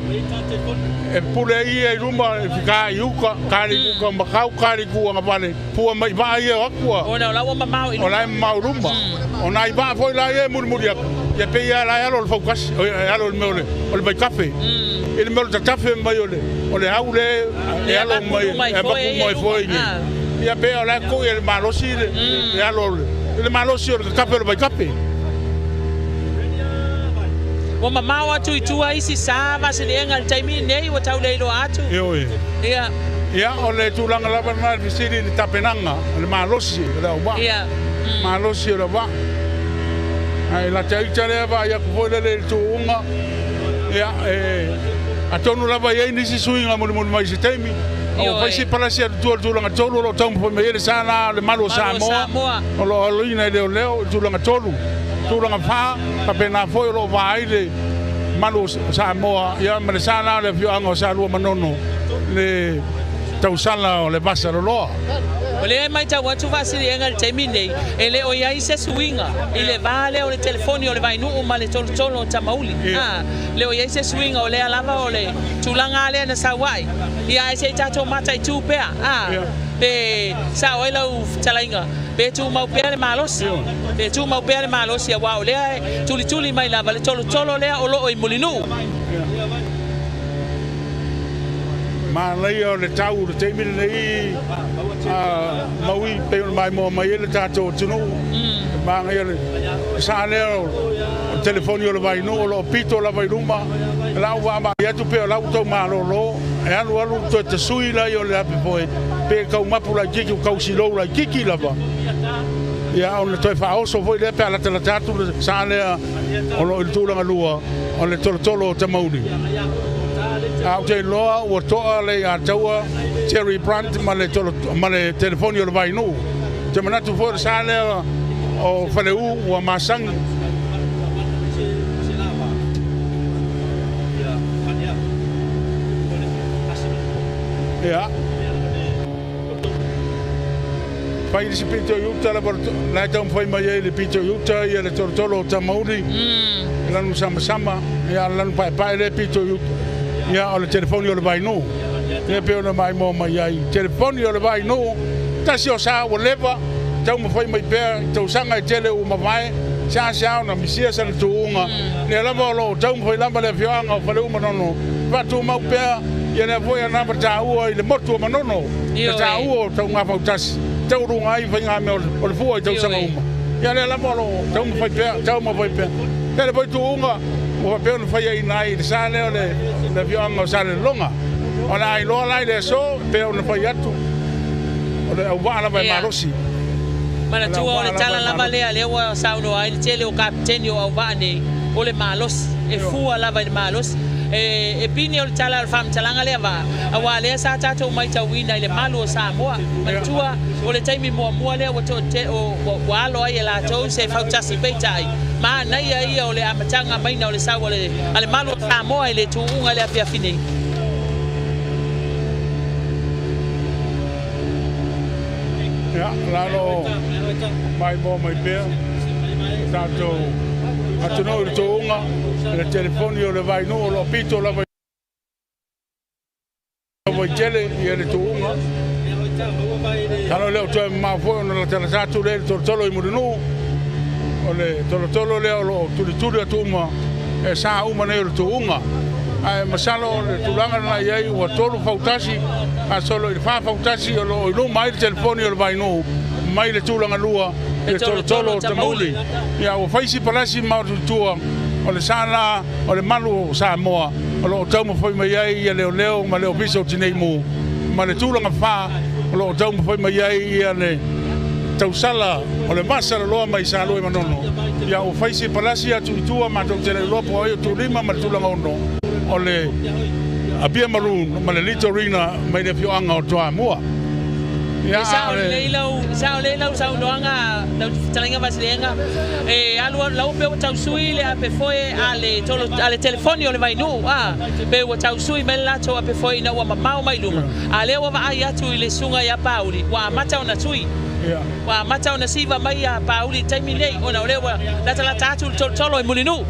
[SPEAKER 1] e pule ia i rumba ka yuka kari ku ma kau kari ku nga vale pu mai va ia akua
[SPEAKER 2] ona la wa mau
[SPEAKER 1] o la mau rumba ona i va foi la ye murmuria ya pe ya la ya lo focus ya lo mele o le cafe il mele ta cafe mai o le haule ya lo mai e ba ku mai foi ya pe la ko el malosi ya lo le malosi o cafe o cafe
[SPEAKER 2] wa mamao atu i tua isi sa vasilienga le taimi nei wa tau leilo atu
[SPEAKER 1] ia o le tūlanga lava na visiri ni tapenanga le malosi la wa malosi la wa ai la taita le va ia ko le tuunga ia atonu lava ia ni si suinga mo mai se taimi o vai si para sia tūlanga tolu lo tau po me le sana le malo Samoa o lo ina le leo tūlanga tolu tūlanga pā kapena foi lo vai le malo Samoa ia me sana le fioanga sa lua manono le tausala o le basa lo
[SPEAKER 2] o le mai tau atu vasilienga le taimi nei e le o iai se suinga i le vale o le telefoni o le vainu ma le tolo tamauli le o iai se suinga o le alava o le tūlanga le na sawai ia e se tato mata i tū pea pe sa o lau talainga pe tu mau pea le malosi a wao le tuli mai lava le tolo le o lo i mulinu
[SPEAKER 1] ma lei o le tau le teimile nei maui pe mai mo mai le tato tunu ma ngai le sa le o telefoni o le vai no lo pito la vai rumba la wa ma ya tu pe la to ma lo e alu to te sui la yo le ape foi pe ka uma pula kiki ka usilo la kiki la ba ya on le to fa oso foi le pe la tatu sa le o lo il tu la lua o le tolo te mauri au te loa o toa le ataua Terry Brandt ma le telefoni o le vai no te manatu fo sa le o faleu o masang ya pai si pito yuta la tam foi mai le pito yuta ia le tolo tamauri lanu sama ia lanu pai le pito yuta ia o le telefoni o le vai no e pe ona mai mo mai ai telefoni o le vai no tasi o sa o leva tau mo foi mai pe Tausaga tele o mai sa na misia sa tuunga ne la lo tau foi la le fianga o fale uma no va tu mau pe ia ne foi na ba tau o le motu manono ta o tau nga Fautasi tau runga ai fai ngā mea o le fua i Tausaga uma. Ia le lama lo tau ma fai pea, tau ma fai pea. Pea le poi tu unga, o fa pea na fai ai nai, le sa leo le fioanga o sa le longa. O na ai loa lai le so, pea o na fai atu. O le au waa na vai marosi.
[SPEAKER 2] Mana tua o le tala lava lea lewa sauno ai le tele o kapiteni o au waa nei o le malos. E fua lava le malos. E pini o le tala o fam talanga lea va. Awa lea sa tato mai tawina i le malu o Samoa. Mana tua o le taimi mua lea o walo ai e la tau se fautasi peitai. Ma nai ai o le amatanga maina o le sau o le malu o Samoa i le tuunga lea fiafinei.
[SPEAKER 1] Ja, lalo mai bo mai pea. Tato atu no le tounga, le telefoni o le vai no o lo pito la vai. Vai tele i le tounga. Talo le to ma fo no la tele sa tu le tolo i murinu. O le tolo le o lo tu atuma e sa uma ne le tounga. Ai masalo le tulanga na ia o tolo fautasi a solo il fa fautasi o lo mai le telefoni o le vai no mai le tulanga lua e tolo tamuli ia o faisi palasi ma tua o le sala o le malu Samoa o lo tau mo foi mai ai ia leo ma le ofiso tinei mo ma le tulanga fa o lo tau mo foi mai ai ia le tausala o le masa lo mai sa lo manono ia o faisi palasi atu tua ma tau tele lo po ai tu lima ma tulanga ono o le abia maroon ma le litorina mai le fioanga o toa mua.
[SPEAKER 2] Ya sa leilau sa unoanga na talinga vasilenga e alu lau pe o tausui le ape foi ale telefoni o le vai nu pe o tausui me lato ape foi na wa mamau mai lunga ale wa ai atu i le sunga ya pauli wa mata ona tui wa mata ona siva mai ya pauli taimi nei ona ole wa la tatu tolo i mulinu.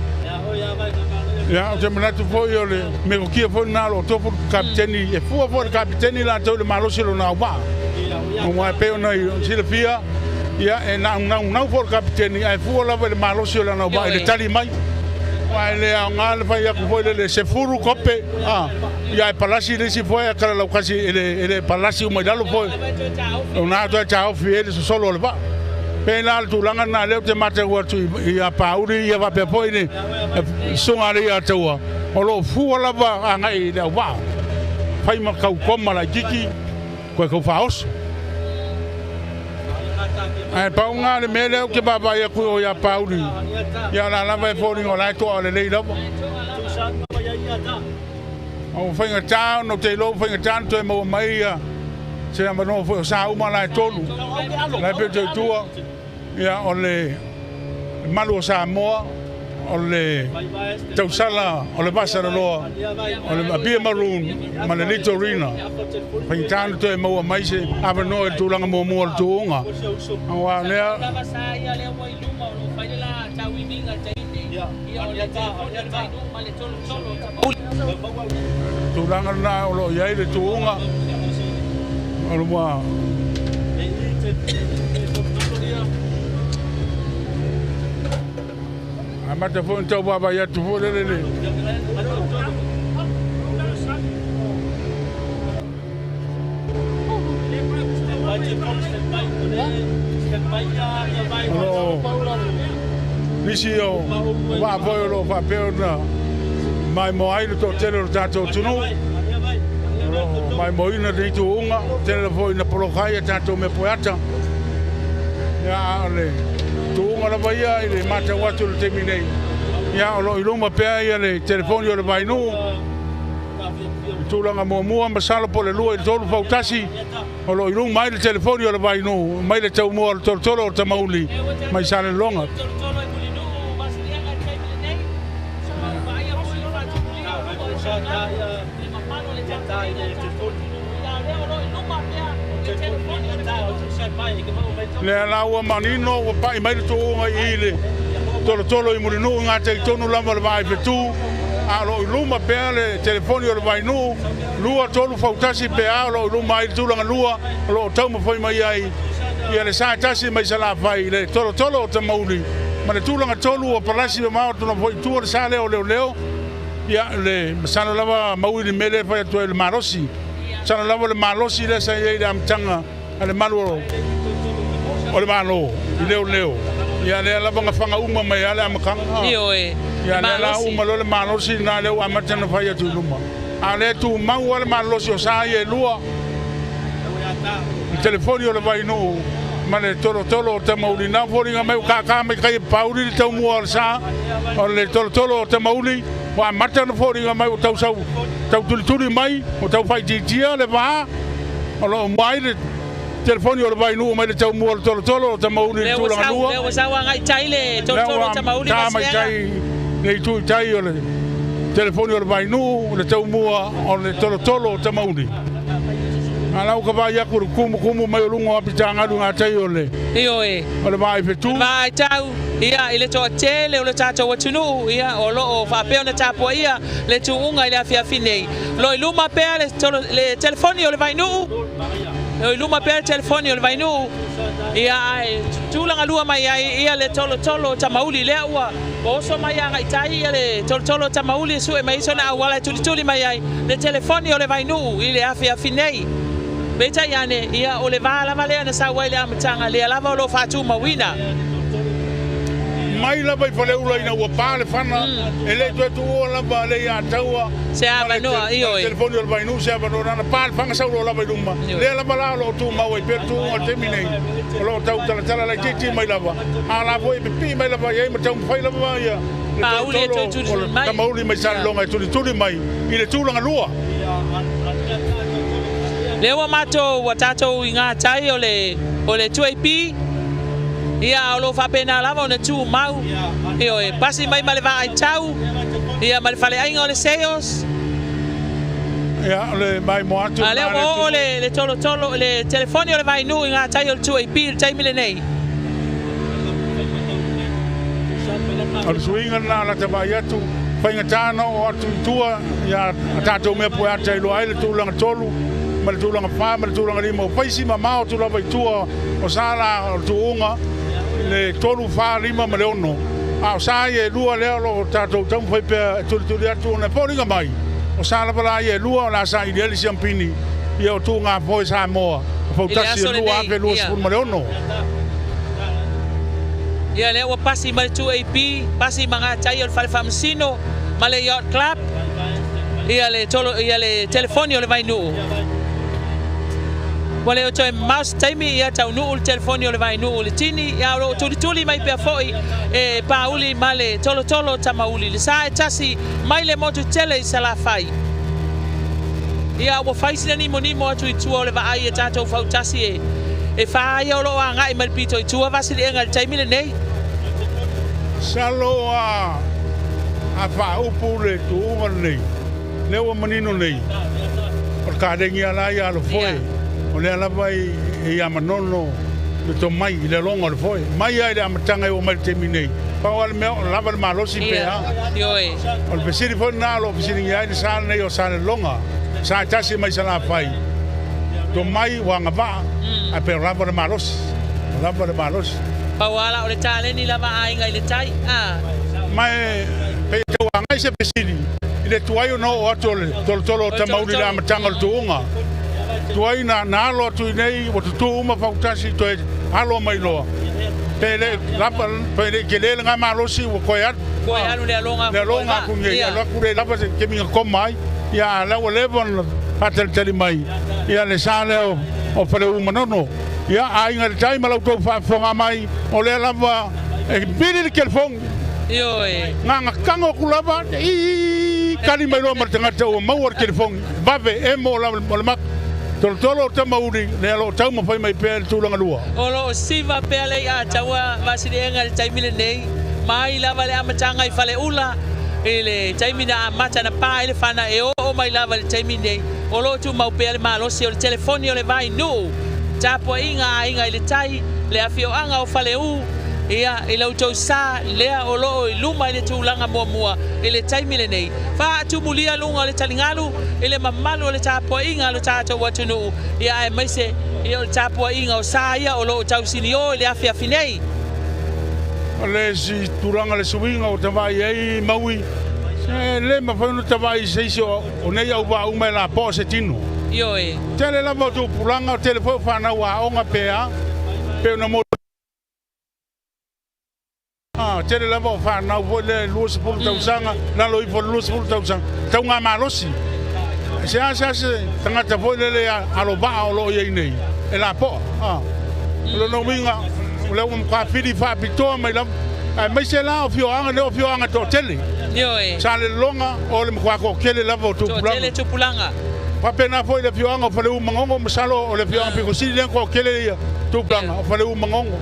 [SPEAKER 1] Ja, o te manatu foi o le me ko kia foi na lo tofu kapiteni e fua foi kapiteni la tau le malosi lo na ba. O mai pe ona i silafia ia e na foi kapiteni e fua la le malosi lo na ba le tali mai. Wa le ngal fa ia ko foi le sefuru kope ia e palasi le si foi kala la kasi ele palasi o mai dalo foi. Ona to chao fiel solo le ba. Pena tu langa na le te mate wa tu ia pauri ia va pe foi ni sunga ri atua o lo fu la va anga i le wa fai ma kau koma la kiki ko ko faos ai pa unga le mele ke baba ia ku ia pauri ia la va foi ni ola to le le lo o fai nga ta no te lo fai nga tanto e mo mai se ma no fo sa uma la tolu la pe te tua ia o le malu Samoa o le tausala o le basa loa o le abia maroon ma le litorina paitana to e maua mai se ava no e tulanga mo mo tuunga wa lea tulanga na o lo ia le tuunga o lo wa mata fo tau baba ya tu fo le Visio va poi lo fa per mai mai to tele tato tunu mai moi na di tu unga tele foi na polokai tato me poata ya le tunga la vaia i le mata watu le teminei ia o lo iluma pea ia le telefoni o le vainu tulanga mua masala po le lua i tolu fautasi o lo iluma mai le telefoni o le vainu mai le tau mua o tolo o tamauli mai sale longa le laua manino o pai mai to i le tolo i murinu nga te tonu lama le vai fetu a lo luma pe le telefoni o le vai nu lua tolu fautasi pe a lo luma i tulanga lua lo tau mo foi mai ai ia le sa tasi mai sala vai le tolo o tamauli ma le tulanga tolu o palasi me mau tonu foi tu le sale o leo ia le masana lava mau i mele fa to le marosi sana lava le malosi le sa ia i amtanga ale malu o le malo leo ia le la banga fanga uma mai ale amakanga
[SPEAKER 2] Io
[SPEAKER 1] ia le la uma lo le malo si na le wa matana fa ia tu luma ale tu mau ale malo si o sa ia lua il telefono le vai no ma le tolo te mauli na voringa mai ka mai kai pauli le tau mua sa o le tolo te mauli wa matana voringa mai o tau tuli mai o tau fai dia le va o lo mai le telefono le vai no mai le tau mua tolo te mauli le tu la lua
[SPEAKER 2] le sa wa ngai tai le tolo te mauli
[SPEAKER 1] ma mai tai nei tu tai o le telefono le vai no le tau mua o le tolo te mauli ala ka ba ya kumu mai lungo apitanga lunga tai ole
[SPEAKER 2] io
[SPEAKER 1] ole vai fetu
[SPEAKER 2] vai tau ia ile to tele ole tata watunu ia o lo fa pe ona tapo ia le tu unga ile afia finei lo iluma pe le telefoni ole vai nu lo iluma pe telefoni ole vai nu ia tu langa lua mai ia le tolo tamauli le ua o so mai nga itai ia le tolo tamauli su e mai sona wala tuli mai ai le telefoni ole vai nu ile afia finei Beta yane ia ole vala vale na sa wale amatanga le lava lo fatu mawina
[SPEAKER 1] mai la vai fale ula ina wa pale fana ele tu ola vale ya taua
[SPEAKER 2] se ava no io
[SPEAKER 1] telefono vai nu se ava no na pale fanga sa lo lava duma le lava la lo tu ma we per tu o terminei lo tau tala la kiti mai lava ala voi pi mai lava ia ma tau fai lava ia
[SPEAKER 2] pauli tu mai
[SPEAKER 1] mauli mai sa longa tu mai ile tu longa lua
[SPEAKER 2] Lewa mato watato inga tai ole tuaipi ia lo fa pena lava ona tu mau io pasi mai male va ai tau ia male fale ai ole seos
[SPEAKER 1] ia le mai moatu
[SPEAKER 2] ale ole le tolo le telefoni ole vai nu inga tai ole tuaipi tai mile nei
[SPEAKER 1] al swinga na la te vai atu fainga tano o atu tua ia tato me po ata lo ai le tu langa tolu mal tulanga fa mal tulanga limo paisi mama o tulanga tua o sala o tuunga le tolu fa lima maleono a sa ye lua le lo tato tam foi pe tuli atu na poringa mai o sala bala ye lua la sa ideali champini ye o tunga foi Samoa Fautasi lua pe lua spun maleono
[SPEAKER 2] ia le o pasi mal tu AP pasi manga tai o fale famsino male yacht club ia le telefoni o le vai nu Wale o toi mouse taimi ia tau nuu telefoni o le vai nuu le tini ia o tuli mai pia foi e pauli male tolo tamauli le sa tasi mai le motu tele i sala fai ia o faisi ni monimo atu i tua o le vai e tatou fautasi e fa ia o lo anga i malpito i tua vasili enga le taimi le nei
[SPEAKER 1] salo a fa upu le tuunga nei le o manino nei o kadengi ala ia lo foi o le ala vai e amanono le to mai le longa le foi mai ai le amatanga o mal terminei pa o me lava le malosi pe ha
[SPEAKER 2] yo
[SPEAKER 1] o pesiri foi na lo pesiri ai sa nei o sa le longa sa tasi mai sala fai to mai wanga va a pe lava le malosi
[SPEAKER 2] pa wala o le tale ni lava ai ngai le tai
[SPEAKER 1] mai pe to wanga se pesiri ile tuaio no o tolo tamauli le amatanga le tuunga tuai na lo tu nei o tu uma Fautasi to alo mai lo pele lapa pele kele nga malosi o koia
[SPEAKER 2] le longa
[SPEAKER 1] ku ngai ala ku le lapa ke mi ko mai ya la o levon patel tele mai ya le sale o fale uma no ya ai ngal tai malo to fa fonga mai o le lava e bili ke fong
[SPEAKER 2] yo
[SPEAKER 1] nga kango ku lava i kali mai lo martanga to mau or ke fong bave e mo la Tolo te mauri ne lo tau ma fai mai pe tulanga lua.
[SPEAKER 2] O lo siva pe le a taua vasiri enga le taimile nei. Mai lava le amatanga I fale ula. Ele taimina amata na pa ele fana e o mai lava le taimine nei. O lo tu mau pe le malo si o le telefoni o le vai nu. Tapo inga le tai le afio anga o fale u. Ia I lau sa lea o loo I luma I le tūlanga mua I le taimile nei. Wha atu mulia lunga o le talingalu I le mamalu o le tāpua inga lo tātou watunu. Ia e maise I o le tāpua inga o sa ia o loo tausini o I le awhi awhi nei.
[SPEAKER 1] Le si turanga le suinga o tawai ei maui. Le mawhanu tawai seisi o nei au wa umai la po se tino.
[SPEAKER 2] Io
[SPEAKER 1] Tele lava tu pulanga o telefo whanau a onga pea. Peo na mo tele lava o whanau po le lua sepulu tausanga, na loi po lua sepulu tausanga, tau ngā malosi. Se tangata po le alo baa o lo iei nei, e la po. Lo no winga, le ka whiri whapitoa mai lam, mai se la o fioanga, le o fioanga to tele. Sa le longa, o le mkwako kele lava o tupulanga.
[SPEAKER 2] Tele tupulanga.
[SPEAKER 1] Papena po le fioanga o fale umangongo, masalo o le fioanga piko sili lenko kele ia tupulanga, o fale umangongo.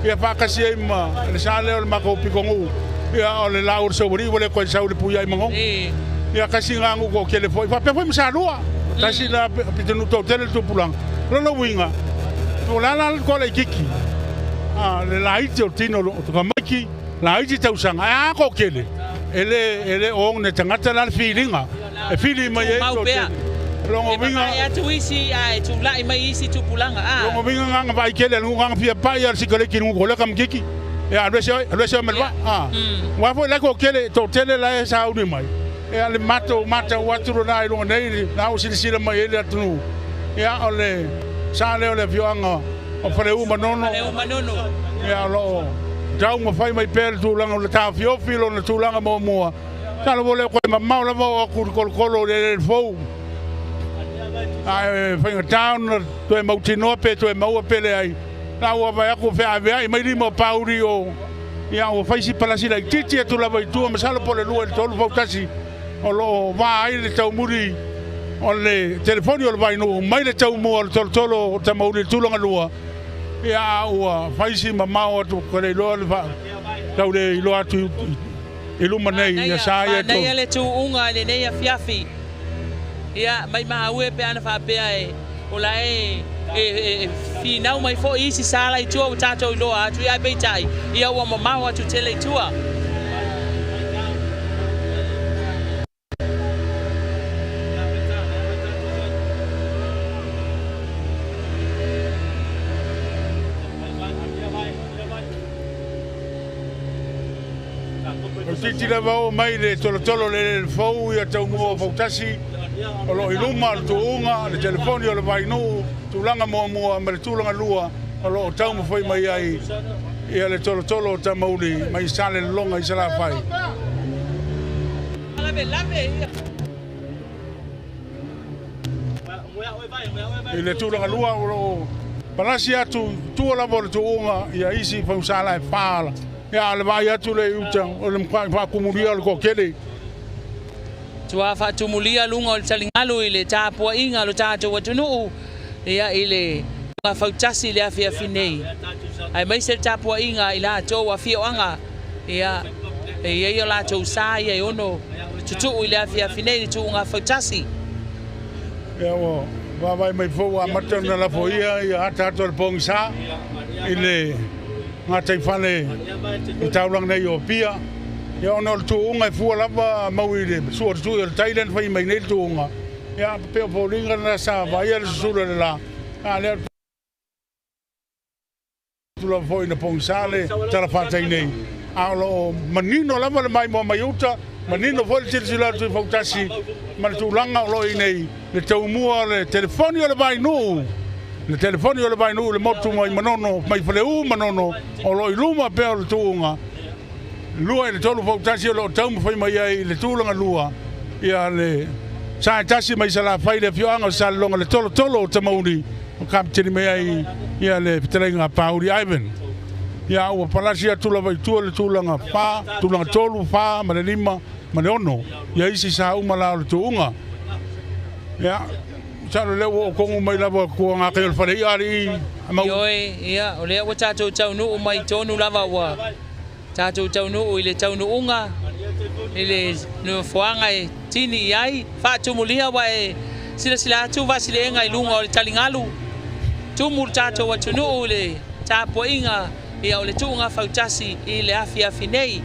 [SPEAKER 1] Ia whakasi e ma, le sa leo le mako pikongu, ia o le lau sa wari, wale koe sa ule puia i mangongo. Ia kasi ngangu ko kele foi, whape foi masalua. Kasi la pitenu tau tele tupulanga. Lono winga, o lala ko le kiki. Le laiti o tino o tuka maiki, laiti tausanga, ko kele. Ele ong ne tangata la filinga. E fili mai e to tele. Longo winga.
[SPEAKER 2] E tu isi ai tu lai mai isi tupulanga.
[SPEAKER 1] Longo winga nganga vai kele nganga pia pai al sikale kinu ko le kam kiki. E alwese melwa. Wa foi la ko kele to tele la sa uni mai. E ale mata waturo na ilo nei na o sila mai ele atunu. Ya ole sa le ole fioanga o fale uma nono. Ya lo jau mo fai mai per tu langa le ta filo na tu langa mo. Sa lo vole ko mamma la vo ku kolo le fo. Ai fai town to e mautino pe to e mau pele ai. Na o vai ko fe ave mai limo pauri o. Ya o fai si palasi la titi tu la vai tu ma salo po le lua il tolu Fautasi. O lo vai le tau muri o le telefoni o le vai no mai le tau mo o tolo o tama uli tulanga lua ia ua faisi mamao atu kore loa le va tau le ilo atu iluma nei ia sa ia to
[SPEAKER 2] nei le tu unga le nei fiafi ia mai maue pe ana fa pe ai o la fi nau mai fo isi sala i tua tato ilo atu ia beitai ia ua mamao atu tele tua.
[SPEAKER 1] Titi la vao mai le tolo le fou ia tau mua Fautasi o lo iluma le tuunga le telefoni o le vainu tulanga mua ma le tulanga lua o lo tau mo foi mai ai ia le tolo o tamauli mai sale le longa i sala fai i le tulanga lua o lo palasi atu tua la le tuunga ia isi fausala e fala ya le vai atu le utang o le mpa kumulia le kokele
[SPEAKER 2] tua fa tumulia lunga o le talingalu i le tapua inga lo tato watunu ia i le Fautasi le afia finei ai mai se tapua inga i la to wa fioanga ia ia la to sa ia ono tutu i le afia finei tu nga Fautasi
[SPEAKER 1] ya wo va vai mai fo wa matana la foia ia ata to le pongsa i le ngatai fale i taulang nei o pia ia ono le tuunga e fua lava maui le sua tu i le Thailand fai mai nei le tuunga ia peo polinga na sa vai le susula le la le tula foi na pongsale tala fatai nei alo manino lava le mai mo maiuta manino foi le sila tu Fautasi ma le tulanga lo i nei le taumua le telefoni o le vai no le telefoni o le vai no le motu mai manono mai faleu manono o lo iluma pe o le tuunga lua le tolu Fautasi o lo taumu fai mai ai le tulanga lua ia le sa tasi mai sala fai le fioanga sa longa le tolo o tamauni o kapteni mai ai ia le pitelenga pauri Ivan ia ua palasi atu la vai tua le tulanga pa tulanga tolu pa ma le lima ma le ono ia isi sa uma la le tuunga ia sa le o kongu mai lava kua ngā kai o le whare ari
[SPEAKER 2] ia o lea wa tātou taunu o mai tonu lava wa tātou taunu i le taunu unga i le no fuanga e tini iai whaatumulia wa e sila atu vasileenga i lunga o le talingalu tumur tātou atunu le tāpua inga ia o le tuunga Fautasi i le afi nei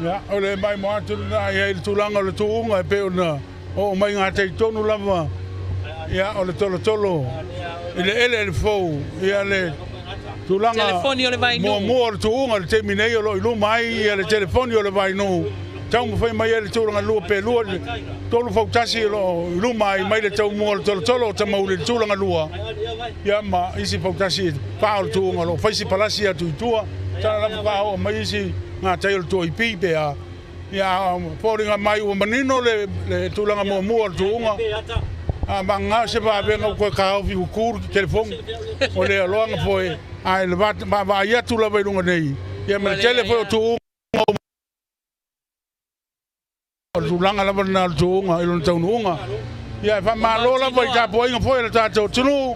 [SPEAKER 1] ia o le mai mo atu na ia i le tulanga o le tuunga e pe ona o mai ngā tei tonu lava ia o le tolo i le ele le fou ia le tulanga
[SPEAKER 2] telefoni o le vainu
[SPEAKER 1] mo o le tuunga le temi nei o lo ilu mai ia le telefoni o le vainu tau mo fai mai le tulanga lua pe lua tolu fautasi lo luma I mai le tau mua tolo tamau le tulanga lua ia ma isi fautasi paul tu ngalo faisi palasi atu tua tala la pa o mai isi nga tail to ipi pe ia poringa mai o manino le tulanga mua tu nga manga se va venga ko ka vi ukur telefon o le longa foi ai le va ia tu la vai lunga nei ia me telefon tu Zulanga la bana tunga ilon taununga ia fa malola vai ka poinga foi la tato tunu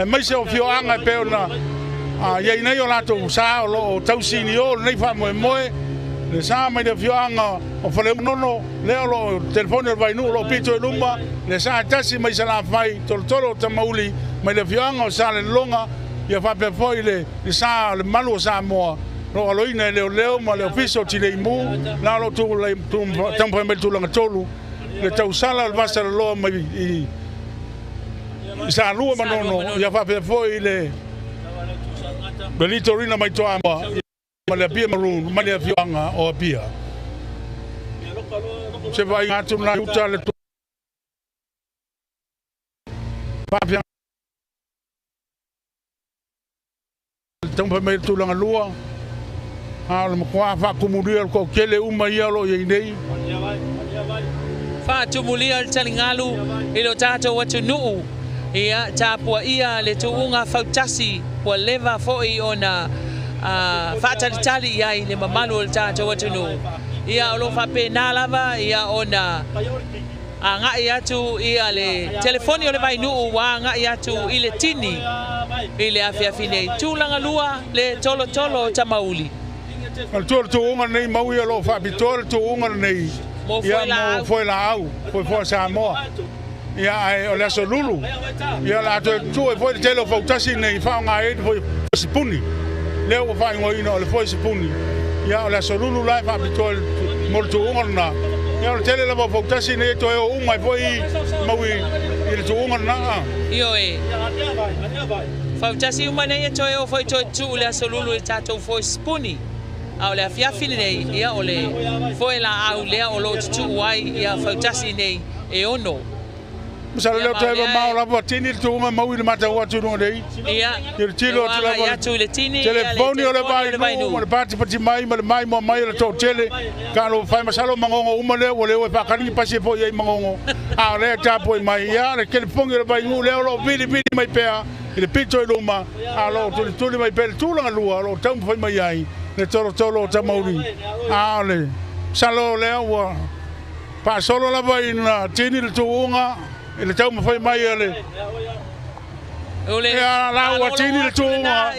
[SPEAKER 1] mai se o fio anga pe ona ia nei o lato sa o tausini o nei fa mo le sa mai de fio anga o fale nono le o telefone vai nu lo pito lumba le sa tasi mai sala fai tolo tamauli mai de fio anga o sa le longa ia fa pe foi le sa le malo sa mo lo aloina leo ma le ofiso tile mu la lo tu le tampo me tu langa tolu le tausala le vasa lo mai sa lu ma no ya fa pe foi le belito rina mai toa ma le pia maroon ma le fianga o pia se vai atu na uta le pa tampo me tu langa lua le mkoa fa kumulia ko kele uma ia lo ye nei
[SPEAKER 2] fa tumulia le talingalu ilo tato watu nuu ia tapua ia le tuunga fautasi po leva foi ona fa talitali ia le mamalu le tato watu nuu ia lo fa pena lava ia ona nga ia tu ia le telefoni ole vai nuu wa nga ia tu ile tini ile afia fine tulanga lua le tolo tamauli
[SPEAKER 1] al tu unga nei mau ia lo fa bitor tu unga nei ia mo foi la au foi Samoa ia ai o le solulu ia la tu foi telo fautasi nei fa nga e foi sipuni le o fa ngoi no le foi sipuni ia o le solulu la fa bitor mo tu unga na ia o tele la fautasi nei to e unga foi mau i tu unga na
[SPEAKER 2] io e fautasi uma nei to e foi tu le solulu e tato foi sipuni au le afia fili nei ia o le foi la au le o lo tu wai ia fautasi nei e ono
[SPEAKER 1] misala le tele ma la botini tu uma mau i mata wa tu no dei
[SPEAKER 2] ia
[SPEAKER 1] il tilo tu la
[SPEAKER 2] ia tu le tini
[SPEAKER 1] telefoni o le vai no le pati pati mai mo mai le to tele ka lo fai masalo mangongo uma le o le o pa kani pasi po ia mangongo a le ta po mai ia le telefoni o le vai no le lo vili mai pea il pito e luma a lo tu mai per tu la lua lo tam foi mai ai le tolo tamauri ale salo le wa pa solo la vai na tini le tuunga le tau foi mai ale la wa tini le tuunga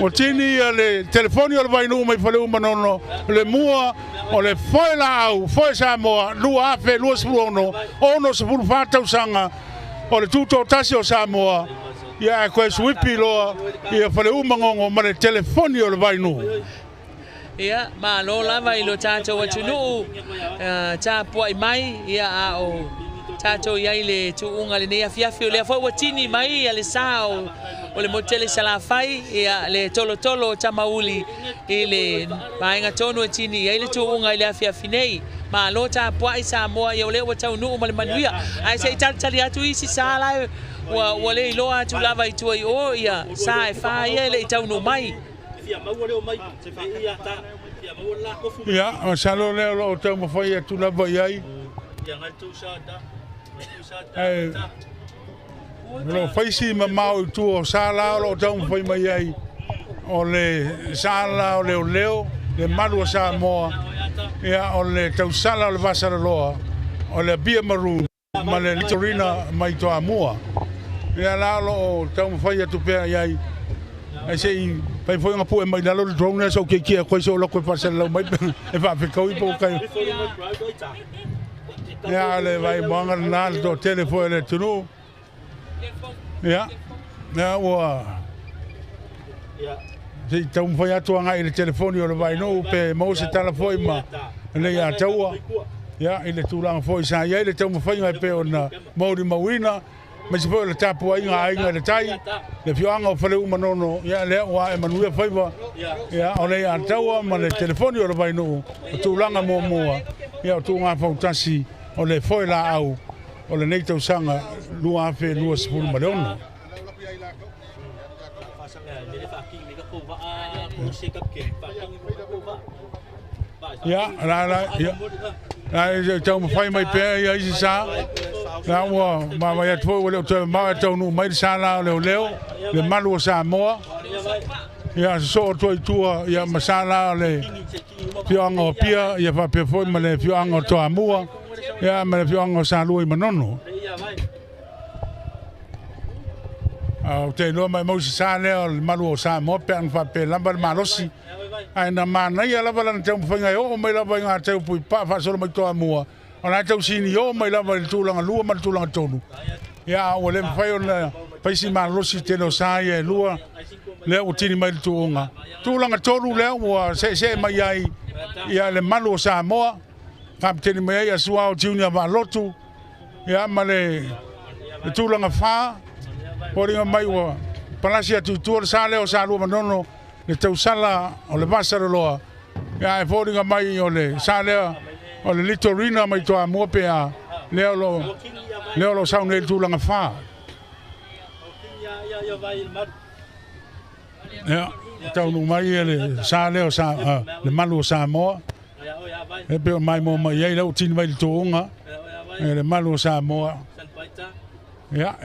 [SPEAKER 1] o tini le telefoni o vai no mai fale uma no le mua o le foi la au foi Samoa lua afe lua spuno ono spul fa Tausaga o le Tuto'Atasi o Samoa ia ko swipi lo ia fale umangongo ma le telefoni o le vai no
[SPEAKER 2] ia ma lo lava i lo tato watu nuu tapua i mai ia a o tato ia i le tuunga le nei afiafi o le afoi watini mai ia le sao o le motele salafai ia le tolo tamauli i le mainga tonu tini ia i le tuunga i le afiafi nei ma lo tapua i Samoa ia o le watau nuu ma le manuia ai se tali atu isi sala wa le loa tu lava i tuai o ia sa e fa ia le tau no mai
[SPEAKER 1] ia o salo le lo tau mo foi tu lava ai lo faisi ma mau tu o sala lo tau mo foi mai ai o le sala o leo le malu Samoa ia o le tausala o le vasa loa o le bia maroon ma le litorina mai to amua ia la lo tau fai atu pe ai ai sei pai foi nga pu e mai la lo drone so ke ko so lo ko pasel lo mai e va pe ko i po kai ia le vai manga na do telefone tu ia wa sei tau fai atu nga i le telefone o le vai no pe mo se telefone ma le ia taua ia ile tulang foi sa ia ile tau fai mai pe ona mauri mawina ma se foi le tapu ai nga le tai le fianga o fale uma nono ia le wa e manua fai va ia ole ia taua ma le telefoni o le vai no tulanga mo ia tu nga fautasi o le foi la au o le nei tausaga lua afe lua sepulu ma le ono. Ia, la tau mawhai mai pēr ia isi sā. La ua mai atu foi o leo mai tau nu mai sā la o leo le malu o Samoa. Ia so toi tua ia masala le fioanga o pia ia fa pe foi ma le fioanga o toa mua ia ma le fioanga o salui manono. Au te no mai mo sa le o malu o sa mo pe an fa pe lamba malosi ai na mana ia lava lan te mfinga o mai lava nga te pui pa fa so mai toa mua ona te usini o mai lava le tulanga lua ma le tulanga tonu ia o le fai ona paisi malosi te no sa ia lua le o tini mai tuunga tulanga tolu le o se mai ai ia le malu o Samoa kapteni mai ia sua o junior va lotu ia male le tulanga fa poringa mai o palasia tutua sa le o sa lu manono le tausala o le vasara loa ia e poringa mai o le sa le o le litorina mai toa mo pe a le lo sa ne tulanga fa ja, tau nu mai le sa leo sa le malu o Samoa. E pe mai mo mai ai lau tini mai le toonga. Le malu o Samoa. Ja,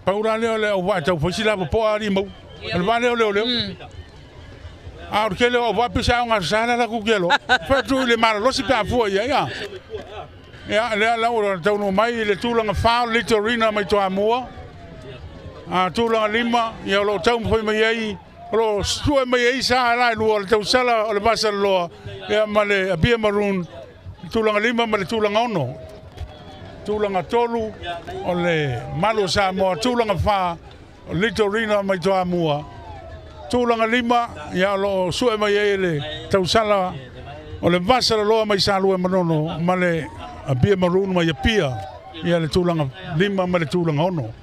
[SPEAKER 1] paura leo leo wa tau fosi la po ari mo. Le va leo leo. A o ke leo va pisa nga sa la ku kelo. Fa tu le malu si pa fu ia ya. Ja, le la tau nu mai le tulanga fa litorina mai to amoa. A tulanga lima ia lo tau foi mai ai lo stua mai ai sa la lu o tau sala o le basa lo e male a bia marun tulanga lima male tulanga ono tulanga tolu o le malu Samoa tulanga fa litorina mai to amua tulanga lima ia lo sua mai ai le tau sala o le basa lo mai sa lu e manono male a bia marun mai a pia ia le tulanga lima male tulanga ono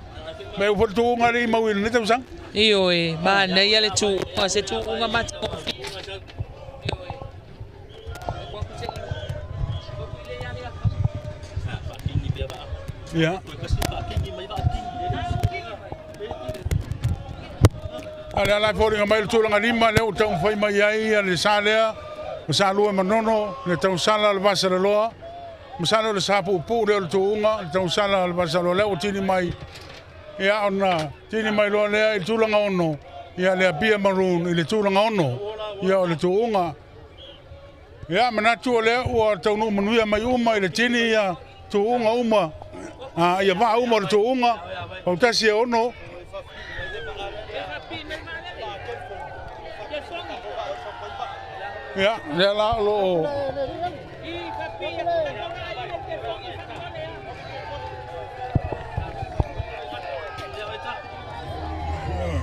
[SPEAKER 1] me o tu ngari mau ni tau sang
[SPEAKER 2] Iyo ba na ia le tu se tu nga mata
[SPEAKER 1] ya ala la fori nga mai tu nga lima le o tau fai mai ai le salea o salu manono le tau sala le vasara loa mo sala le sapu pu le tu nga tau sala le vasara le o tini mai ia ona tini mai lo le i tulanga ono ia le pia maroon i le tulanga ono ia le tuunga ia manatu le o taunu manuia mai uma i le tini ia tuunga uma ia va uma le tuunga Fautasi ono ia le la lo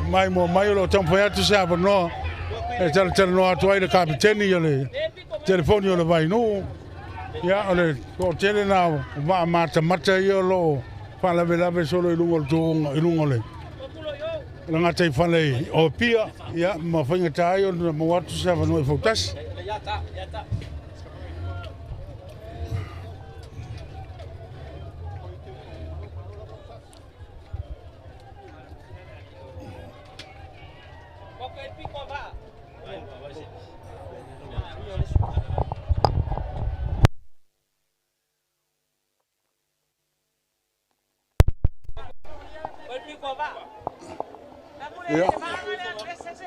[SPEAKER 1] mai mo mai lo tampo atu sa no e tal no atu ai le kapiteni le telefoni le vai no ya ole ko tele na va mata io lo fa la vela ve solo il lungo le la ngata i fale o pia ya ma fanga taio mo atu sa no Fautasi ya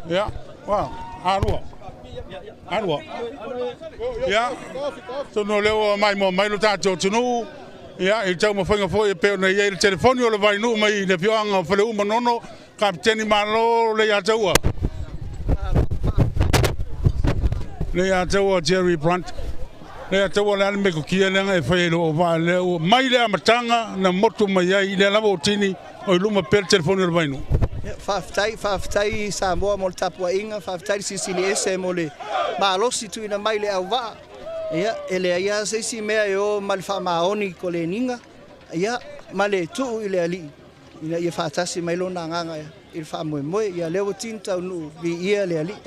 [SPEAKER 1] Ja, wow, arua. Ja, so no leo mai lo tato tunu. Ja, e tau mawhainga fo e peo na ia i le telefoni o le vai nu mai le pioanga o whale uma nono, kapiteni malo le ia taua. Le ia taua Jerry Brunt. Le ia taua le ane meko kia lenga e whae lo o va leo. Mai le amatanga na motu mai ai le lava o tini o i luma pele telefoni o le vai nu.
[SPEAKER 3] Fautasi Samoa mo le tapuaʻiga faafetai sisini ese mo le malosi tuina mai le auva'a ia e lea ia seisi mea e o ma le faamaoni ko le niga ia ma le tu'u i le ali'i ina ia faatasi mai lona agaga i le faamoemoe ia lea ua tini taunuu vi'ia le ali'i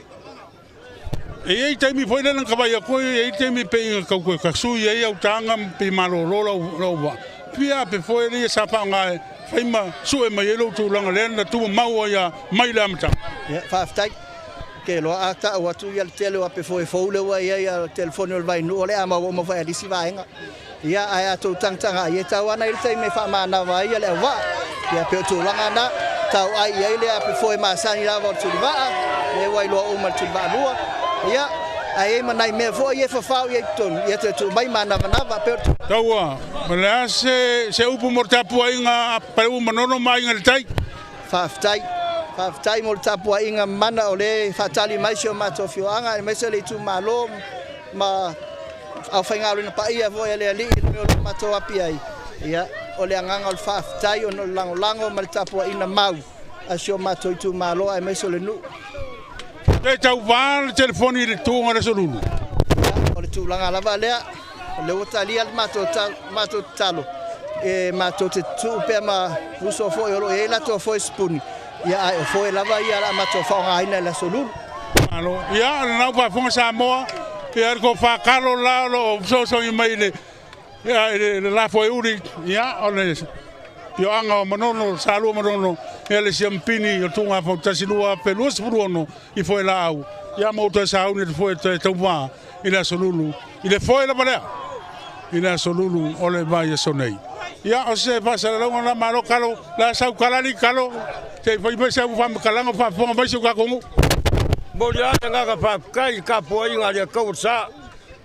[SPEAKER 1] E ai taimi foi lena kawai a koe, e ai taimi pe inga kaukoe kaksui, e ai au tanga pe malolo lau wa. Pia pe foi lia sapa ngai, faima sue mai elo tu langa lena tu maua ia mai la mata.
[SPEAKER 3] ia faafetai ke loa a ta'u atu ia le tele ua pe foi fou le ua ia telefoni o le vainu o le a maua ma faialisi vaega ia ae atou tagataga ai e tau ana i le taimi e faamanava ai ia le auva'a ia pe o tulaga ana tau ai ai le a pe foi masani lava o le tuliva'a le ua iloa uma le tuliva'alua ia ai manai me fo ia fafau ia ton ia te mai manava pe
[SPEAKER 1] Taua, mala se upu mortapu ainga pa uma nono mai ngal tai.
[SPEAKER 3] faafetai mo le tapuaʻiga mana o le faatali mai sio matofioaga e maise le itumālō ma aufaigalona paia foi a le ali'i le mea o le matou api ai ia o le agaga o le faafetai ona o le lagolago ma le tapuaʻina mau a sio matou itumālō ae maise o le nuu
[SPEAKER 1] E tau vā le telefoni le tūnga le solulu.
[SPEAKER 3] o le tulaga lava lea o le ua talia le matou talo e matou te tu'u pea ma uso fo'i o lo e latou fo'i spuni ia ae o fo'i lava ia la matou fa'aogāina i le solulu
[SPEAKER 1] Alo, ia le nau whafonga Samoa, ia ko whakaro la lo so i mai le ia le la foi uri, ia o le Yo anga o manono, salu manono, ele siampini o tunga Fautasi lua pe lua spuruono i foi la au. Ia mo to sa uni foi te tauva i la solulu. I le foi la balea. I la solulu o le vai sonei. Ia o se pasa la una malo kalo, la sau kalali kalo. Te foi pe sa fam kalanga fa fonga vai su ka kongu.
[SPEAKER 4] Bolia nga ka kai ka poi nga le ka sa.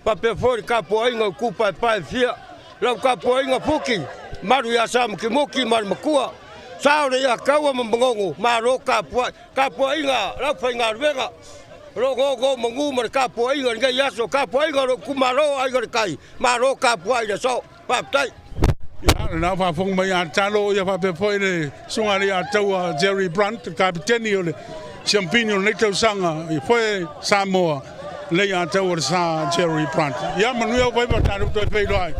[SPEAKER 4] Pa pe foi ka poi nga ku pa fia. La ka poi nga puki. Maru ya sam ki moki mar makua saure ya kawa mbongo maro kapua inga la fainga rega ro go mangu mar kapua inga nga yaso kapua inga ro kumaro ai kai maro kapua ida so paptai
[SPEAKER 1] ya na fa fong mai atalo ya fa pe foi le sungari ataua Jerry Brunt kapiteni ole champignon le Tausaga i foi Samoa le ataua sa Jerry Brunt ya manuel vai botar o to pe doi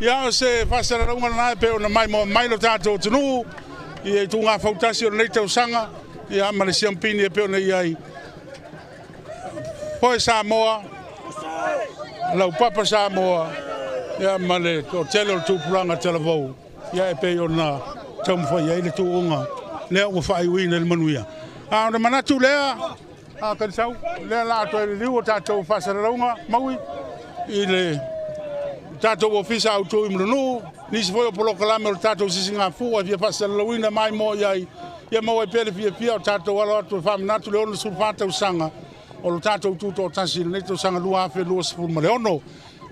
[SPEAKER 1] Ia se fasara runga na pe ona mai mo mai lo tato tunu i tu nga Fautasi o nei Tausaga ia ma le siampini pe ona ia Poi Samoa lau papa Samoa ia ma le o tele tu pulanga televou ia pe ona tam foi ia le tu unga le o fai wina le manuia a ona manatu le a kan sau le la to le o tato fasara runga maui i le Tato ofisa auto i mrunu, nisi foi o polo kalame o tato sisinga fua, via pasalawina mai mo iai, ia mo e pere pia o tato walo atu whaminatu le ono sulfata usanga, o lo tato Tuto'Atasi le Tausaga lua afe lua sifuru ma le ono,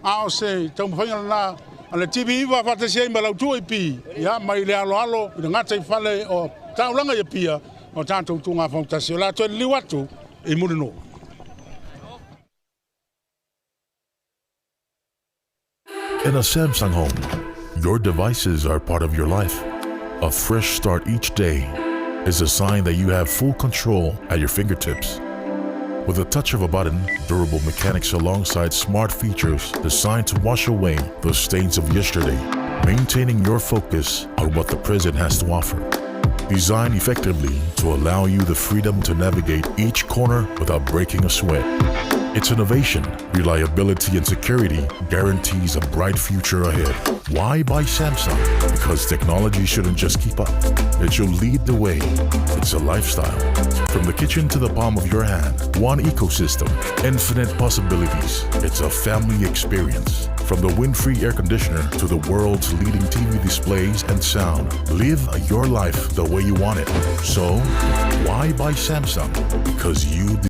[SPEAKER 1] a o se tau mwhainga na, a le TV iwa Fautasi ai ma lautua i pi, ia mai le alo, i ngata i fale o taulanga i pia, o tato tunga Fautasi, o la toi liwatu i murino.
[SPEAKER 5] In a Samsung home, your devices are part of your life. A fresh start each day is a sign that you have full control at your fingertips. With a touch of a button, durable mechanics alongside smart features designed to wash away the stains of yesterday, maintaining your focus on what the present has to offer. Designed effectively to allow you the freedom to navigate each corner without breaking a sweat. Its innovation, reliability, and security guarantees a bright future ahead. Why buy Samsung? Because technology shouldn't just keep up. It should lead the way. It's a lifestyle. From the kitchen to the palm of your hand, one ecosystem, infinite possibilities. It's a family experience. From the wind-free air conditioner to the world's leading TV displays and sound. Live your life the way you want it. So, why buy Samsung? Because you